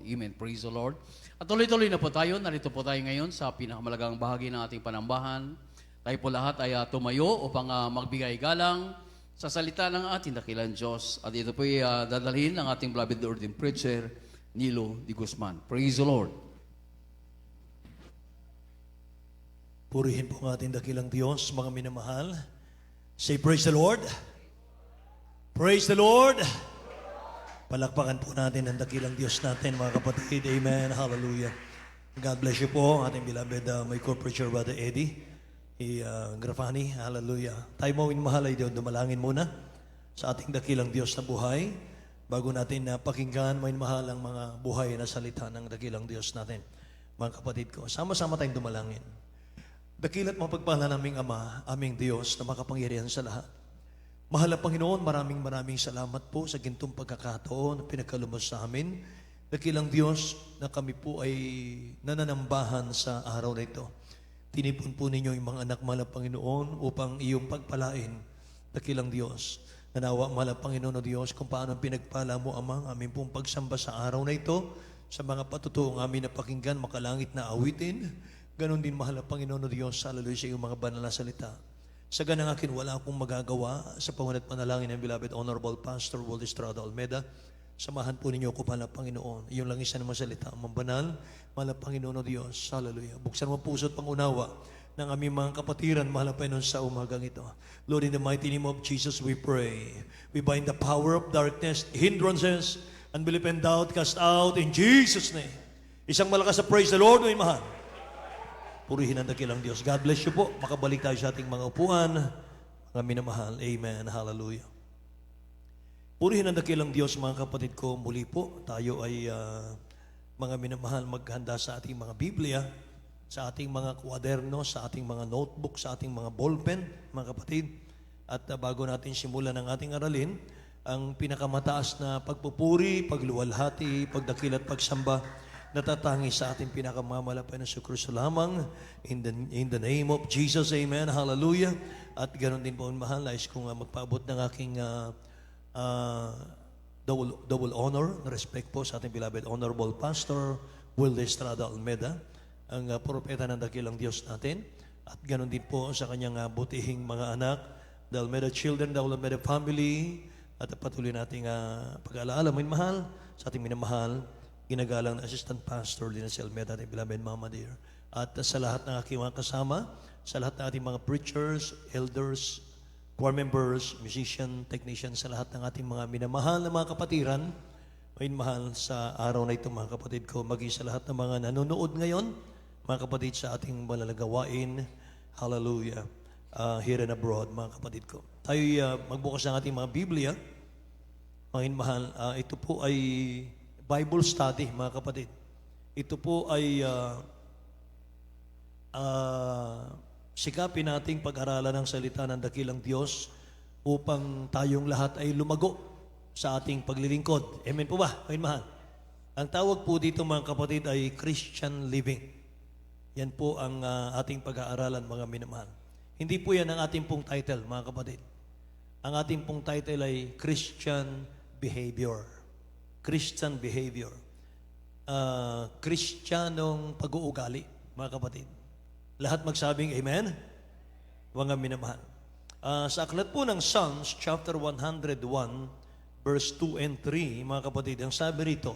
Amen. Praise the Lord. At tuloy-tuloy na po tayo. Narito po tayo ngayon sa pinakamalagang bahagi ng ating panambahan. Tayo po lahat ay tumayo upang magbigay galang sa salita ng ating dakilang Diyos. At ito po ay dadalhin ng ating beloved ordained preacher, Nilo D. Guzman. Praise the Lord. Purihin po ang ating dakilang Diyos, mga minamahal. Say, praise the Lord. Praise the Lord. Palakpakan po natin ang dakilang Diyos natin, mga kapatid. Amen. Hallelujah. God bless you po, ating beloved my co-preacher, Brother Eddie Grafani. Hallelujah. Tayo mo minamahal ay dumalangin muna sa ating dakilang Diyos na buhay bago natin pakinggan minamahal ang mga buhay na salita ng dakilang Diyos natin. Mga kapatid ko, sama-sama tayong dumalangin. Dakilat mapagpala naming Ama, aming Diyos na makapangyarihan sa lahat. Mahal na Panginoon, maraming salamat po sa gintong pagkakataon na pinagkalumos sa amin. Dakilang Diyos na kami po ay nananambahan sa araw na ito. Tinipon po ninyo yung mga anak, mahal na Panginoon, upang iyong pagpalain. Dakilang Diyos, nanawa, mahal na Panginoon o Diyos, kung paano pinagpala mo, Amang, aming pong pagsamba sa araw na ito, sa mga patutuong amin na pakinggan, makalangit na awitin. Ganon din, mahal na Panginoon o Diyos, hallelujah sa iyong mga banal na salita. Sa ganang akin, wala akong magagawa sa pangunat panalangin ng beloved Honorable Pastor Walt Estrada Almeda. Samahan po ninyo ko, mahal na Panginoon. Iyon lang isa naman salita, ang banal, mahal na Panginoon o Diyos, hallelujah. Buksan mo puso at pangunawa ng aming mga kapatiran, mahal na Panginoon, sa umagang ito. Lord, in the mighty name of Jesus, we pray. We bind the power of darkness, hindrances, unbelief and doubt, cast out in Jesus' name. Isang malakas na praise the Lord, may mahal. Purihin ang dakilang Diyos. God bless you po. Makabalik tayo sa ating mga upuan. Mga minamahal. Amen. Hallelujah. Purihin ang dakilang Diyos, mga kapatid ko. Muli po, tayo ay mga minamahal maghanda sa ating mga Biblia, sa ating mga kwaderno, sa ating mga notebook, sa ating mga ballpen, mga kapatid. At bago natin simulan ang ating aralin, ang pinakamataas na pagpupuri, pagluwalhati, pagdakil at pagsamba, natatangi sa ating pinakamamalapay na Kristo lamang in the name of Jesus, amen, hallelujah. At ganoon din po, mahal, nais kong magpaabot ng aking double honor na respect po sa ating beloved Honorable Pastor Will Estrada Almeda, ang propeta ng dakilang Diyos natin. At ganoon din po sa kanyang butihing mga anak, the Almeda children, the Almeda family, at patuloy nating pag-alaala, mahal, sa ating minamahal, ginagalang na Assistant Pastor Lina C. Almeda, ating beloved Mama Dear. At sa lahat ng aking mga kasama, sa lahat ng ating mga preachers, elders, choir members, musician, technicians, sa lahat ng ating mga minamahal na mga kapatiran, mahal sa araw na ito, mga kapatid ko, maging sa lahat ng mga nanonood ngayon, mga kapatid, sa ating malalagawain, hallelujah, here and abroad, mga kapatid ko. Tayo magbukas ng ating mga Biblia, mahal, ito po ay Bible study, mga kapatid. Ito po ay sikapin nating pag-aralan ng salita ng dakilang Diyos upang tayong lahat ay lumago sa ating paglilingkod. Amen po ba? Amen, mahal. Ang tawag po dito, mga kapatid, ay Christian living. Yan po ang ating pag-aaralan, mga minamahal. Hindi po yan ang ating pong title, mga kapatid. Ang ating pong title ay Christian behavior. Christian behavior. Kristiyanong pag-uugali, mga kapatid. Lahat magsabing amen? Mga minamahal. Sa aklat po ng Psalms, chapter 101, verse 2 and 3, mga kapatid, ang sabi rito,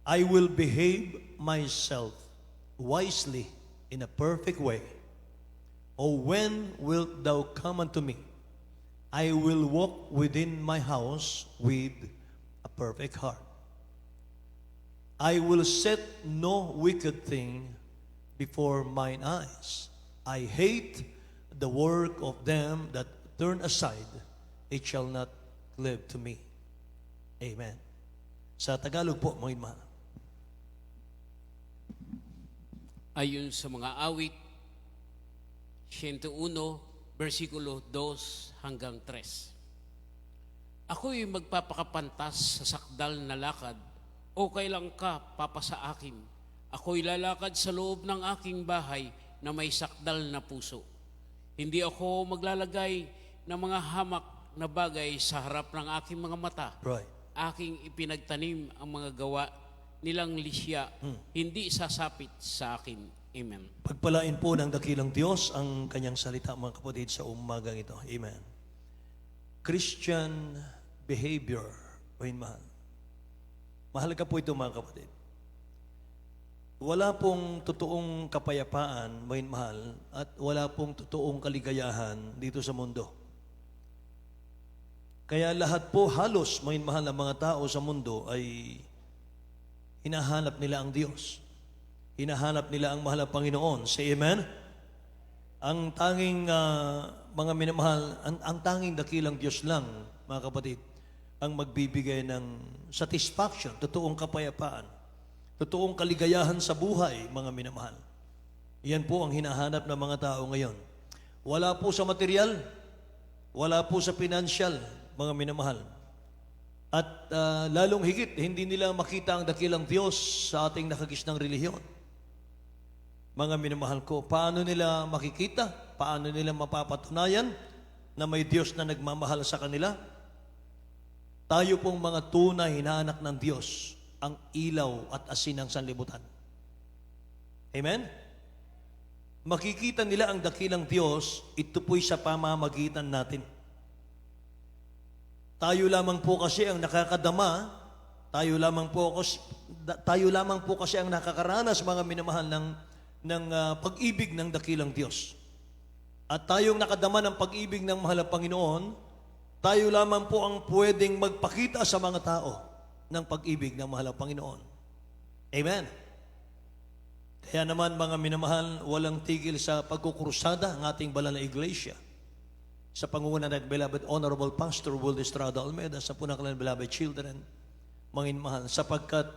I will behave myself wisely in a perfect way. O when wilt thou come unto me? I will walk within my house with a perfect heart. I will set no wicked thing before mine eyes. I hate the work of them that turn aside. It shall not cleave to me. Amen. Sa Tagalog po, mga mahal. Ayon sa mga awit, 101, versikulo 2 hanggang 3. Ako'y magpapakapantas sa sakdal na lakad, o kailan ka papasa akin? Ako'y lalakad sa loob ng aking bahay na may sakdal na puso. Hindi ako maglalagay ng mga hamak na bagay sa harap ng aking mga mata. Right. Aking ipinagtanim ang mga gawa nilang lisya, hindi sasapit sa akin. Amen. Pagpalain po ng dakilang Diyos ang kanyang salita, mga kapatid, sa umagang ito. Amen. Christian behavior, mahal. Mahalaga po ito, mga kapatid. Wala pong totoong kapayapaan, mahal, at wala pong totoong kaligayahan dito sa mundo. Kaya lahat po halos, mahal, ng mga tao sa mundo ay hinahanap nila ang Diyos. Hinahanap nila ang mahal na Panginoon. Say amen? Ang tanging, mga minamahal, ang tanging dakilang Diyos lang, mga kapatid, ang magbibigay ng satisfaction, totoong kapayapaan, totoong kaligayahan sa buhay, mga minamahal. Yan po ang hinahanap ng mga tao ngayon. Wala po sa material, wala po sa financial, mga minamahal. At lalong higit, hindi nila makita ang dakilang Diyos sa ating nakagisnang relihiyon. Mga minamahal ko, paano nila makikita? Paano nila mapapatunayan na may Diyos na nagmamahal sa kanila? Tayo pong mga tunay na anak ng Diyos, ang ilaw at asin ng sanlibutan. Amen? Makikita nila ang dakilang Diyos, ito po'y sa pamamagitan natin. Tayo lamang po kasi ang nakakadama, tayo lamang po kasi ang nakakaranas, mga minamahal, ng pag-ibig ng dakilang Diyos. At tayong nakadama ng pag-ibig ng mahal na Panginoon, tayo lamang po ang pwedeng magpakita sa mga tao ng pag-ibig ng mahal na Panginoon. Amen. Kaya naman, mga minamahal, walang tigil sa pagkukrusada ng ating banal na iglesia. Sa pangunguna ng beloved Honorable Pastor Will Estrada Almeida, sa punakalan beloved children, mga minamahal, sapagkat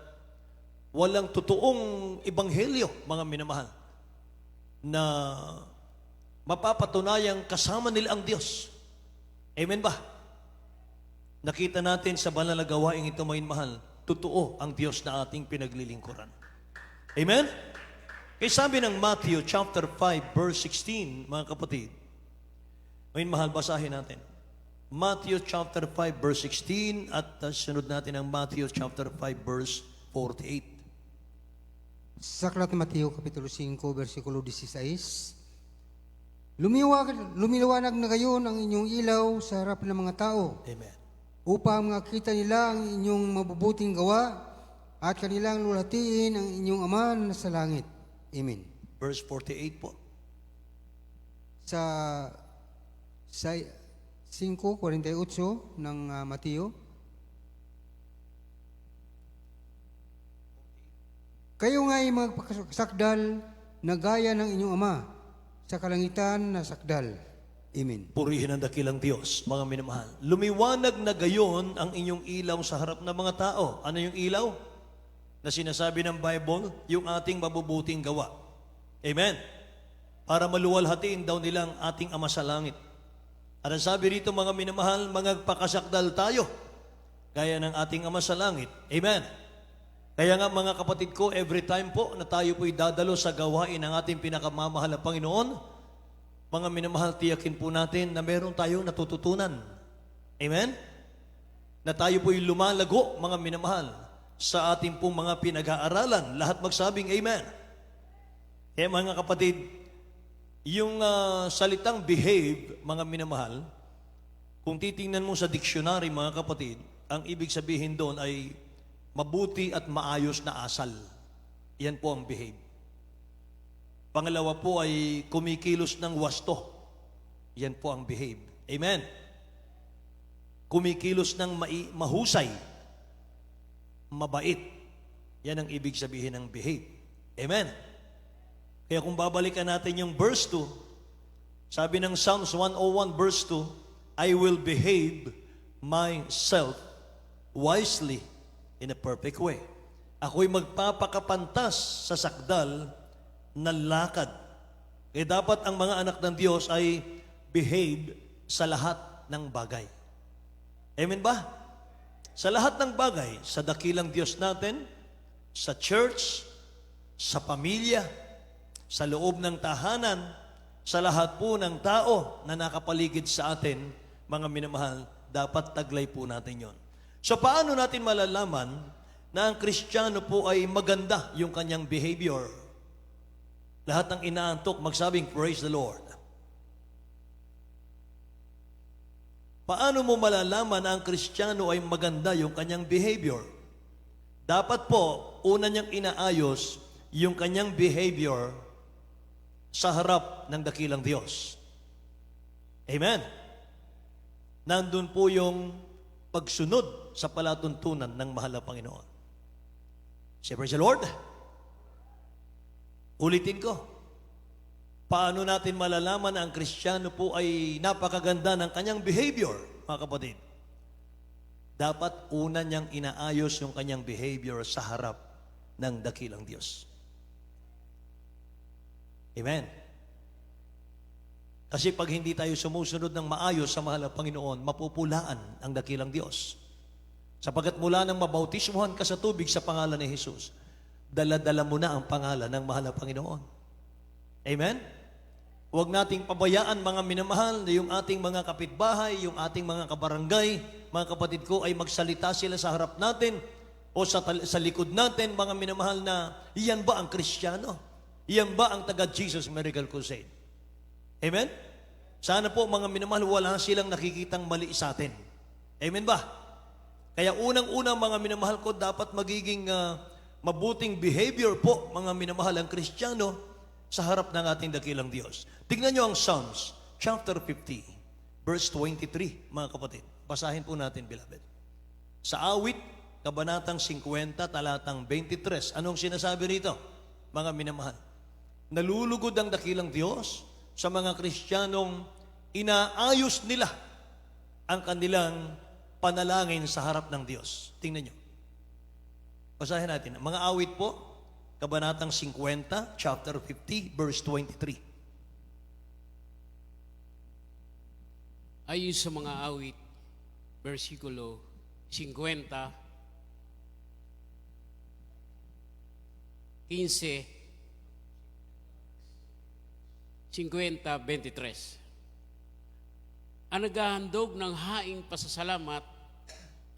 walang totoong ebanghelyo, mga minamahal, na mapapatunayang kasama nila ang Diyos. Amen ba? Nakita natin sa banal na gawaing ito, mga minamahal, totoo ang Diyos na ating pinaglilingkuran. Amen? Kaya sabi ng Matthew chapter 5 verse 16, mga kapatid, mga minamahal, basahin natin. Matthew chapter 5 verse 16 at sunod natin ang Matthew chapter 5 verse 48. Sa aklat ni Mateo, Kapitulo 5, versikulo 16, lumiwanag na gayon ang inyong ilaw sa harap ng mga tao, Amen. upang makita nila ang inyong mabubuting gawa at kanilang lulatiin ang inyong Ama na sa langit. Amen. Verse 48 po. Sa 5:48 ng Mateo, kayo nga'y magpakasakdal na gaya ng inyong Ama sa kalangitan na sakdal. Amen. Purihin ang dakilang Diyos, mga minamahal. Lumiwanag na gayon ang inyong ilaw sa harap ng mga tao. Ano yung ilaw? Na sinasabi ng Bible, yung ating mabubuting gawa. Amen. Para maluwalhatiin daw nilang ating Ama sa langit. At ang sabi rito, mga minamahal, magpakasakdal tayo, gaya ng ating Ama sa langit. Amen. Kaya nga, mga kapatid ko, every time po na tayo po'y dadalo sa gawain ng ating pinakamamahal na Panginoon, mga minamahal, tiyakin po natin na meron tayong natututunan. Amen? Na tayo po'y lumalago, mga minamahal, sa ating pong mga pinag-aaralan. Lahat magsabing Amen. Kaya mga kapatid, yung salitang behave, mga minamahal, kung titingnan mo sa dictionary, mga kapatid, ang ibig sabihin doon ay mabuti at maayos na asal. Yan po ang behave. Pangalawa po ay kumikilos ng wasto. Yan po ang behave. Amen. Kumikilos ng mahusay, mabait. Yan ang ibig sabihin ng behave. Amen. Kaya kung babalikan natin yung verse 2, sabi ng Psalms 101 verse 2, I will behave myself wisely in a perfect way. Ako'y magpapakapantas sa sakdal na lakad. Kaya dapat ang mga anak ng Diyos ay behave sa lahat ng bagay. Amen ba? Sa lahat ng bagay, sa dakilang Diyos natin, sa church, sa pamilya, sa loob ng tahanan, sa lahat po ng tao na nakapaligid sa atin, mga minamahal, dapat taglay po natin yon. So paano natin malalaman na ang Kristiyano po ay maganda yung kanyang behavior. Lahat ng inaantok, magsabing, praise the Lord. Paano mo malalaman na ang Kristiyano ay maganda yung kanyang behavior? Dapat po, una niyang inaayos yung kanyang behavior sa harap ng dakilang Diyos. Amen. Nandun po yung pagsunod sa palatuntunan ng mahal na Panginoon. Say, praise the Lord. Ulitin ko. Paano natin malalaman na ang Kristiyano po ay napakaganda ng kanyang behavior, mga kapatid? Dapat una niyang inaayos yung kanyang behavior sa harap ng dakilang Diyos. Amen. Kasi pag hindi tayo sumusunod ng maayos sa mahal na Panginoon, mapupulaan ang dakilang Diyos. Sapagkat mula nang mabautismuhan ka sa tubig sa pangalan ni Jesus, dala-dala mo na ang pangalan ng mahal na Panginoon. Amen? Huwag nating pabayaan, mga minamahal, na yung ating mga kapitbahay, yung ating mga kabarangay, mga kapatid ko, ay magsalita sila sa harap natin o sa likod natin, mga minamahal, na iyan ba ang Kristiyano? Iyan ba ang taga-Jesus Miracle Crusade? Amen? Sana po, mga minamahal, wala silang nakikitang mali sa atin. Amen ba? Kaya unang-unang, mga minamahal ko, dapat magiging mabuting behavior po, mga minamahal, ang Kristiyano sa harap ng ating dakilang Diyos. Tignan nyo ang Psalms, chapter 50, verse 23, mga kapatid. Basahin po natin, beloved. Sa awit, kabanatang 50, talatang 23. Anong sinasabi rito, mga minamahal? Nalulugod ang dakilang Diyos sa mga Kristiyanong inaayos nila ang kanilang panalangin sa harap ng Diyos. Tingnan nyo. Basahin natin. Mga awit po, kabanatang 50, chapter 50, verse 23. Ayon sa mga awit, versikulo 50, 15, 50:23. Ang naghahandog ng haing pasasalamat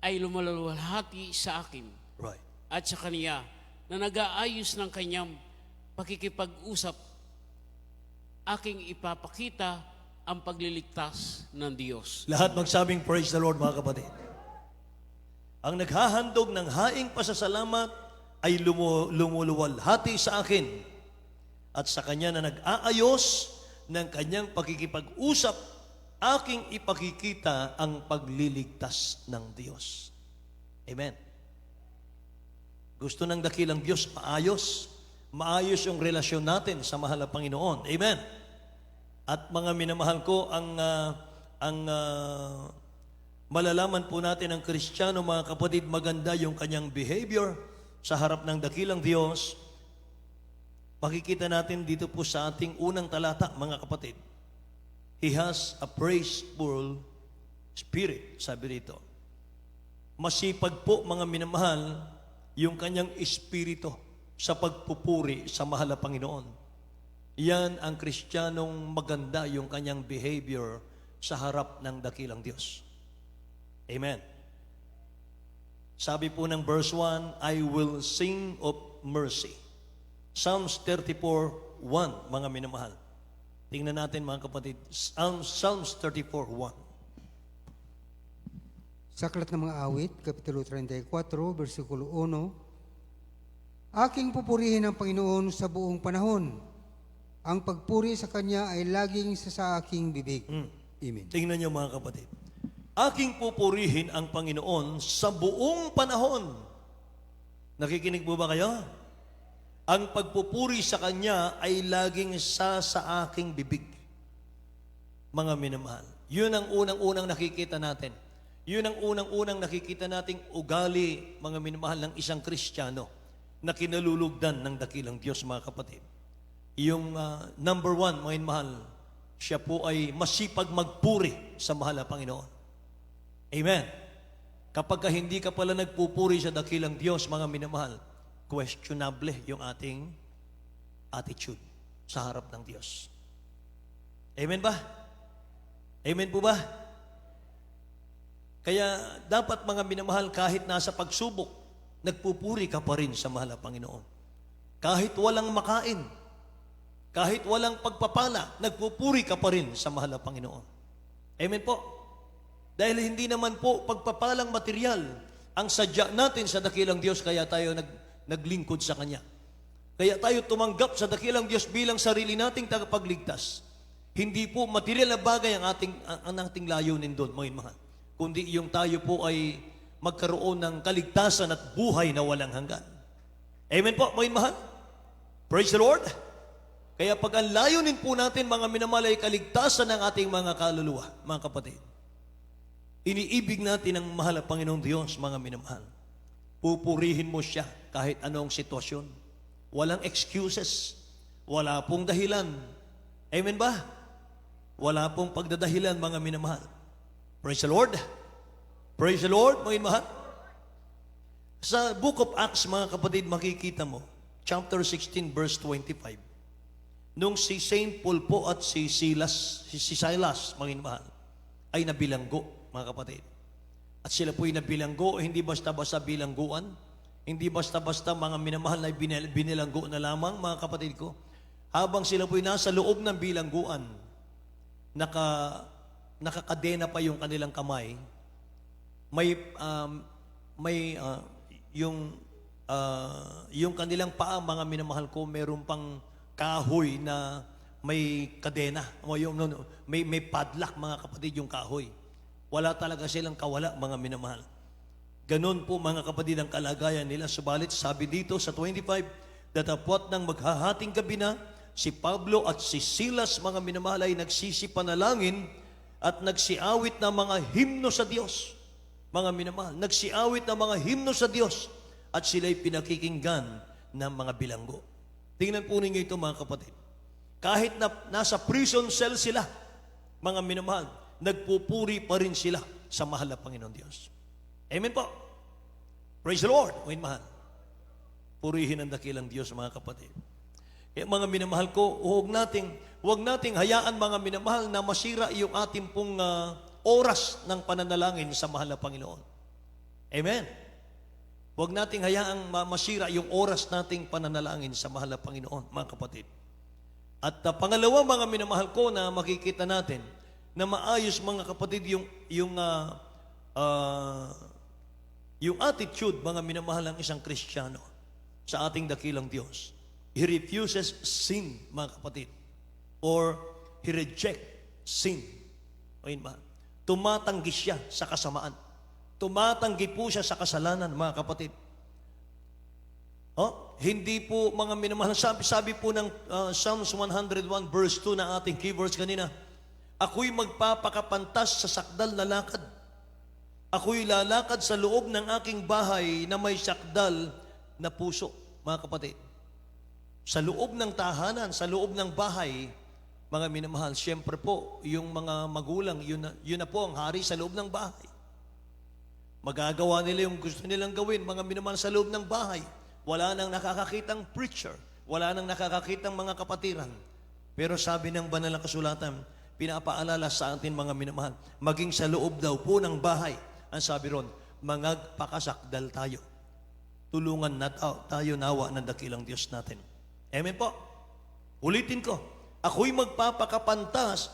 ay lumalawalhati sa akin Right. at sa kaniya na nag-aayos ng kanyang pakikipag-usap, aking ipapakita ang pagliligtas ng Diyos. Lahat magsabing praise the Lord, mga kapatid. Ang naghahandog ng haing pasasalamat ay lumuluwalhati sa akin at sa kanya na nag-aayos ng kanyang pakikipag-usap, aking ipakikita ang pagliligtas ng Diyos. Amen. Gusto ng dakilang Diyos maayos. Maayos yung relasyon natin sa mahal na Panginoon. Amen. At mga minamahal ko, ang malalaman po natin ang Kristiyano, mga kapatid, maganda yung kanyang behavior sa harap ng dakilang Diyos. Makikita natin dito po sa ating unang talata, mga kapatid. He has a praiseful spirit, sabi rito. Masipag po, mga minamahal, yung kanyang espiritu sa pagpupuri sa mahal na Panginoon. Yan ang Kristiyanong maganda, yung kanyang behavior sa harap ng dakilang Diyos. Amen. Sabi po ng verse 1, I will sing of mercy. Psalms 34:1, mga minamahal. Tingnan natin, mga kapatid. Psalms 34:1. Sa Aklat ng mga Awit, Kapitulo 34, versikulo 1, aking pupurihin ang Panginoon sa buong panahon. Ang pagpuri sa Kanya ay laging sa aking bibig. Amen. Tingnan niyo, mga kapatid. Aking pupurihin ang Panginoon sa buong panahon. Nakikinig po ba kayo? Ang pagpupuri sa Kanya ay laging sa aking bibig. Mga minamahal. Yun ang unang-unang nakikita natin. Yun ang unang-unang nakikita nating ugali, mga minamahal, ng isang Kristiyano na kinalulugdan ng dakilang Diyos, mga kapatid. Yung number one, mga minamahal, siya po ay masipag magpuri sa mahal na Panginoon. Amen. Kapag hindi ka pala nagpupuri sa dakilang Diyos, mga minamahal, questionable yung ating attitude sa harap ng Diyos. Amen ba? Amen po ba? Kaya dapat, mga minamahal, kahit nasa pagsubok, nagpupuri ka pa rin sa mahal na Panginoon. Kahit walang makain, kahit walang pagpapala, nagpupuri ka pa rin sa mahal na Panginoon. Amen po. Dahil hindi naman po pagpapalang material ang sadya natin sa dakilang Diyos, kaya tayo naglingkod sa Kanya. Kaya tayo tumanggap sa dakilang Diyos bilang sarili nating tagapagligtas. Hindi po material na bagay ang ating layunin doon, mga mahal. Kundi yung tayo po ay magkaroon ng kaligtasan at buhay na walang hanggan. Amen po, mga mahal. Praise the Lord. Kaya pag ang layunin po natin, mga minamahal, ay kaligtasan ng ating mga kaluluwa, mga kapatid. Iniibig natin ang mahal na Panginoong Diyos, mga minamahal. Pupurihin mo siya kahit anong sitwasyon. Walang excuses. Wala pong dahilan. Amen ba? Wala pong pagdadahilan, mga minamahal. Praise the Lord. Praise the Lord, mga minamahal. Sa Book of Acts, mga kapatid, makikita mo, chapter 16, verse 25. Nung si Saint Paul po at si Silas, mga minamahal, ay nabilanggo, mga kapatid. At sila po'y nabilanggo, hindi basta-basta bilangguan, hindi basta-basta mga minamahal na binilanggo na lamang, mga kapatid ko. Habang sila po'y nasa loob ng bilangguan, nakakadena pa yung kanilang kamay, yung kanilang paa, mga minamahal ko, meron pang kahoy na may kadena, may padlock, mga kapatid, yung kahoy. Wala talaga silang kawala, mga minamahal. Ganon po, mga kapatid, ang kalagayan nila. Subalit, sabi dito sa 25, datapwat ng maghahating gabi na, si Pablo at si Silas, mga minamahal, ay nagsisipanalangin at nagsiawit ng mga himno sa Diyos. Mga minamahal, nagsiawit ng mga himno sa Diyos at sila'y pinakikinggan ng mga bilanggo. Tingnan po ninyo ito, mga kapatid. Kahit na nasa prison cell sila, mga minamahal, nagpupuri pa rin sila sa mahal na Panginoon Diyos. Amen po. Praise the Lord. Mga mahal. Purihin ang dakilang Diyos, mga kapatid. Kaya mga minamahal ko, huwag nating hayaan, mga minamahal, na masira yung ating pong oras ng pananalangin sa mahal na Panginoon. Amen. Huwag nating hayaang masira yung oras nating pananalangin sa mahal na Panginoon, mga kapatid. At pangalawa, mga minamahal ko, na makikita natin na maayos, mga kapatid, yung attitude, mga minamahal, ng isang Kristiyano sa ating dakilang Diyos. He refuses sin, mga kapatid. Or he rejects sin. Ayun ba? Tumatanggi siya sa kasamaan. Tumatanggi po siya sa kasalanan, mga kapatid. Hindi po, mga minamahal, sabi po ng Psalms 101 verse 2 na ating key verse kanina, ako'y magpapakapantas sa sakdal na lakad. Ako'y lalakad sa loob ng aking bahay na may sakdal na puso, mga kapatid. Sa loob ng tahanan, sa loob ng bahay, mga minamahal, siyempre po, yung mga magulang, yun na po ang hari sa loob ng bahay. Magagawa nila yung gusto nilang gawin, mga minamahal, sa loob ng bahay. Wala nang nakakakitang preacher, wala nang nakakakitang mga kapatiran. Pero sabi ng banal na kasulatan, pinapaalala sa atin, mga minamahal, maging sa loob daw po ng bahay. Ang sabi ron, magpakasakdal tayo. Tulungan na tayo nawa ng dakilang Diyos natin. Amen po. Ulitin ko, ako'y magpapakapantas,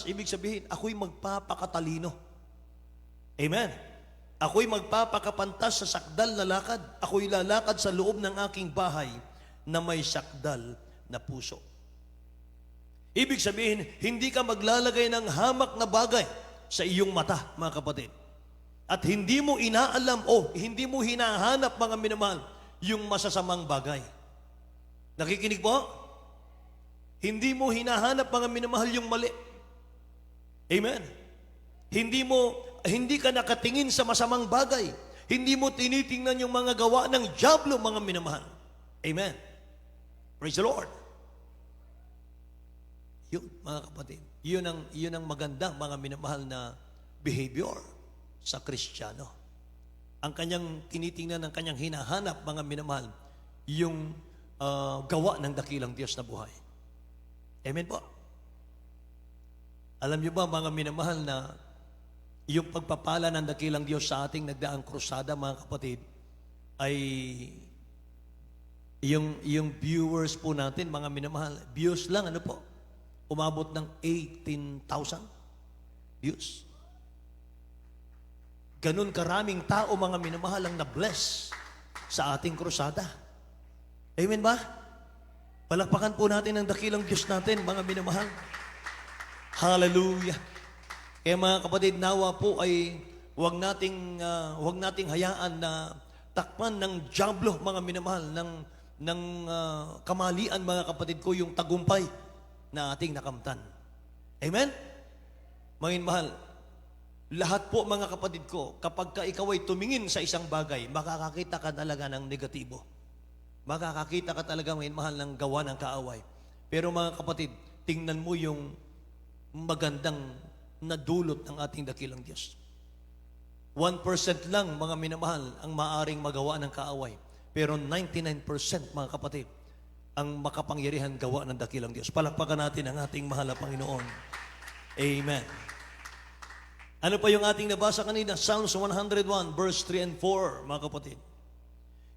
ibig sabihin, ako'y magpapakatalino. Amen. Ako'y magpapakapantas sa sakdal na lakad. Ako'y lalakad sa loob ng aking bahay na may sakdal na puso. Ibig sabihin, hindi ka maglalagay ng hamak na bagay sa iyong mata, mga kapatid. At hindi mo inaalam hindi mo hinahanap, mga minamahal, yung masasamang bagay. Nakikinig po? Hindi mo hinahanap, mga minamahal, yung mali. Amen. Hindi ka nakatingin sa masamang bagay. Hindi mo tinitingnan yung mga gawa ng dyablo, mga minamahal. Amen. Praise the Lord. Yun, mga kapatid. Yun ang magandang, mga minamahal, na behavior sa Kristiyano. Ang kanyang tinitingnan, ang kanyang hinahanap, mga minamahal, yung gawa ng dakilang Diyos na buhay. Amen po. Alam niyo ba, mga minamahal, na yung pagpapala ng dakilang Diyos sa ating nagdaang krusada, mga kapatid, ay yung viewers po natin, mga minamahal, views lang, ano po, umabot ng 18,000 views. Ganun karaming tao, mga minamahal, ang na-bless sa ating krusada. Amen ba? Palakpakan po natin ang dakilang Diyos natin, mga minamahal. Hallelujah. Kaya mga kapatid, nawa po ay huwag nating hayaan na takpan ng diablo, mga minamahal, ng kamalian, mga kapatid ko, yung tagumpay na ating nakamtan. Amen? Mga mahal, lahat po, mga kapatid ko, kapag ka ikaw ay tumingin sa isang bagay, makakakita ka talaga ng negatibo. Makakakita ka talaga, mga mahal, ng gawa ng kaaway. Pero mga kapatid, tingnan mo yung magandang nadulot ng ating dakilang Diyos. 1% lang, mga minamahal, ang maaring magawa ng kaaway. Pero 99%, mga kapatid, ang makapangyarihan gawa ng dakilang Diyos. Palakpakan natin ang ating mahal na Panginoon. Amen. Ano pa yung ating nabasa kanina? Psalms 101, verse 3 and 4, mga kapatid.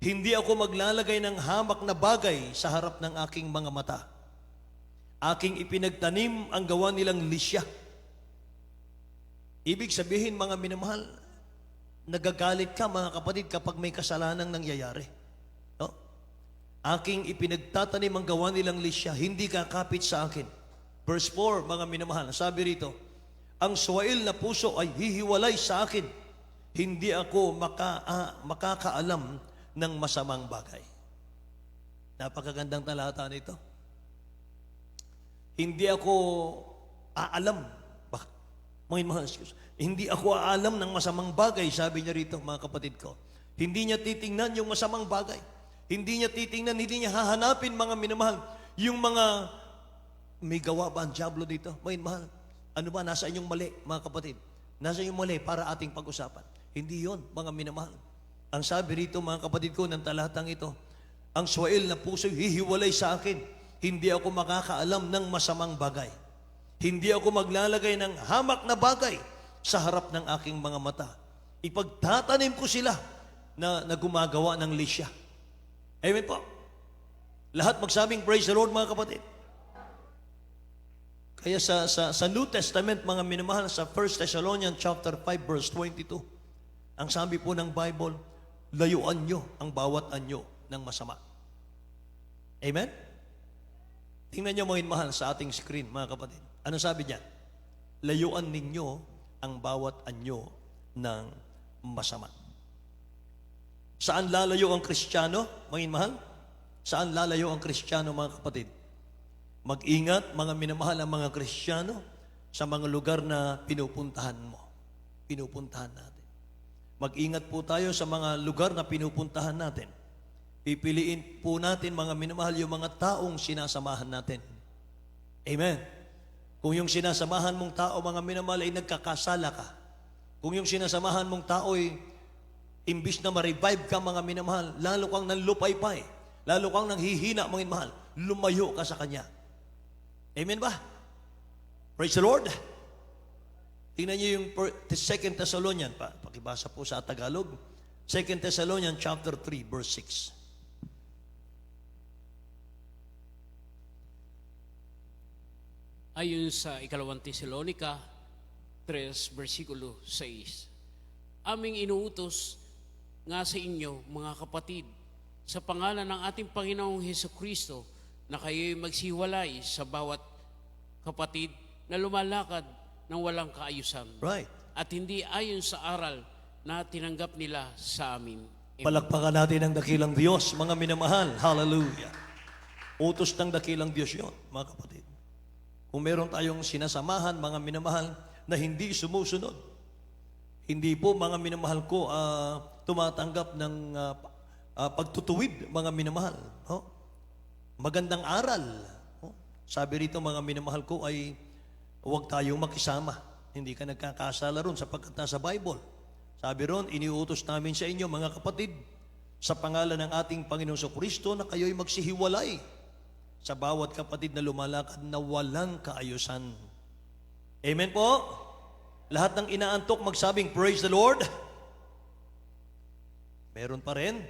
Hindi ako maglalagay ng hamak na bagay sa harap ng aking mga mata. Aking ipinagtanim ang gawa nilang lisya. Ibig sabihin, mga minamahal, nagagalit ka, mga kapatid, kapag may kasalanang nangyayari. No? Aking ipinagtatanim ang gawa nilang lisya, hindi kakapit sa akin. Verse 4, mga minamahal, sabi rito, ang suwail na puso ay hihiwalay sa akin. Hindi ako makakaalam ng masamang bagay. Napakagandang talata nito. Hindi ako aalam. Mga mahal, hindi ako aalam ng masamang bagay, sabi niya rito, mga kapatid ko. Hindi niya titingnan yung masamang bagay. Hindi niya titingnan, hindi niya hahanapin, mga minamahal, yung mga may gawa ba ang diablo dito? Mga mahal, ano ba, nasa inyong mali, mga kapatid? Nasa inyong mali para ating pag-usapan. Hindi yon, mga minamahal. Ang sabi rito, mga kapatid ko, ng talatang ito, ang suwail na puso hihiwalay sa akin. Hindi ako makakaalam ng masamang bagay. Hindi ako maglalagay ng hamak na bagay sa harap ng aking mga mata. Ipagtatanim ko sila na gumagawa ng lisya. Amen po. Lahat magsabing praise the Lord, mga kapatid. Kaya sa New Testament, mga minamahal, sa 1 Thessalonians chapter 5, verse 22, ang sabi po ng Bible, layuan nyo ang bawat anyo ng masama. Amen? Tingnan nyo, mga minamahal, sa ating screen, mga kapatid. Ano sabi niya? Layuan ninyo ang bawat anyo ng masama. Saan lalayo ang Kristiyano, mga mahal? Saan lalayo ang Kristiyano, mga kapatid? Mag-ingat, mga minamahal, ang mga Kristiyano sa mga lugar na pinupuntahan mo. Pinupuntahan natin. Mag-ingat po tayo sa mga lugar na pinupuntahan natin. Pipiliin po natin, mga minamahal, yung mga taong sinasamahan natin. Amen. Kung yung sinasamahan mong tao, mga minamahal, ay nagkakasala ka. Kung yung sinasamahan mong tao ay imbis na ma-revive ka, mga minamahal, lalo kang nanlupaypay, lalo kang nanghihina, mga minamahal, lumayo ka sa Kanya. Amen ba? Praise the Lord. Tingnan niyo yung 2 Thessalonians, pakibasa po sa Tagalog, 2 Thessalonians chapter 3, verse 6. Ayon sa ikalawang Tesalonica 3, versikulo 6. Aming inuutos nga sa inyo, mga kapatid, sa pangalan ng ating Panginoong Hesukristo, na kayo'y magsiwalay sa bawat kapatid na lumalakad ng walang kaayusan. Right. At hindi ayon sa aral na tinanggap nila sa amin. Amen. Palakpakan natin ang dakilang Diyos, mga minamahal. Hallelujah. Utos ng dakilang Diyos yon, mga kapatid. Kung meron tayong sinasamahan, mga minamahal, na hindi sumusunod, hindi po, mga minamahal ko, tumatanggap ng pagtutuwid, mga minamahal. Oh? Magandang aral. Oh? Sabi rito, mga minamahal ko, ay huwag tayong makisama. Hindi ka nagkakasala ron sapagkat nasa Bible. Sabi ron, iniutos namin sa inyo, mga kapatid, sa pangalan ng ating Panginoong Kristo, na kayo'y magsihiwalay sa bawat kapatid na lumalakad na walang kaayusan. Amen po? Lahat ng inaantok magsabing, Praise the Lord. Meron pa rin.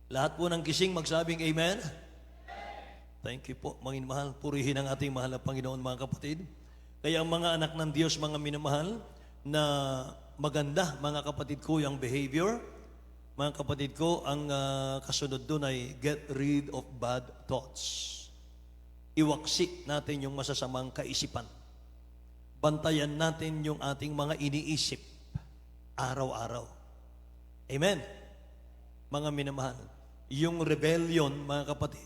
Lahat po ng gising magsabing, Amen. Thank you po, mga minamahal. Purihin ang ating mahal na Panginoon, mga kapatid. Kaya ang mga anak ng Diyos, mga minamahal, na maganda, mga kapatid ko, yung behavior. Mga kapatid ko, ang kasunod doon ay get rid of bad thoughts. Iwaksi natin yung masasamang kaisipan. Bantayan natin yung ating mga iniisip araw-araw. Amen. Mga minamahal, yung rebellion, mga kapatid,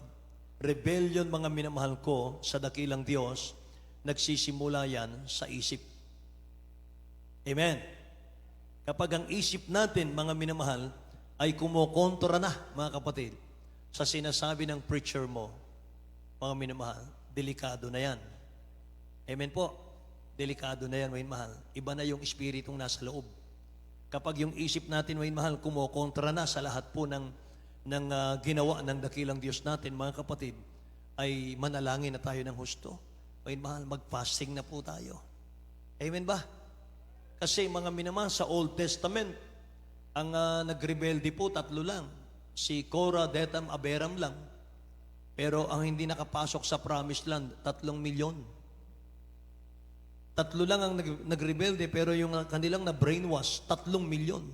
rebellion, mga minamahal ko, sa dakilang Diyos, nagsisimula yan sa isip. Amen. Kapag ang isip natin, mga minamahal, ay kumokontra na, mga kapatid, sa sinasabi ng preacher mo, mga minamahal, delikado na yan. Amen po. Delikado na yan, mga minamahal. Iba na yung espiritong nasa loob. Kapag yung isip natin, mga minamahal, kumokontra na sa lahat po ng ginawa ng dakilang Diyos natin, mga kapatid, ay manalangin na tayo ng husto. Mga mahal, mag-fasting na po tayo. Amen ba? Kasi mga minamahal, sa Old Testament, ang nagrebelde po, 3 lang. Si Korah, Dathan, Abiram lang. Pero ang hindi nakapasok sa Promised Land, 3 milyon. 3 lang ang nagrebelde, pero yung kanilang na-brainwash, 3 milyon.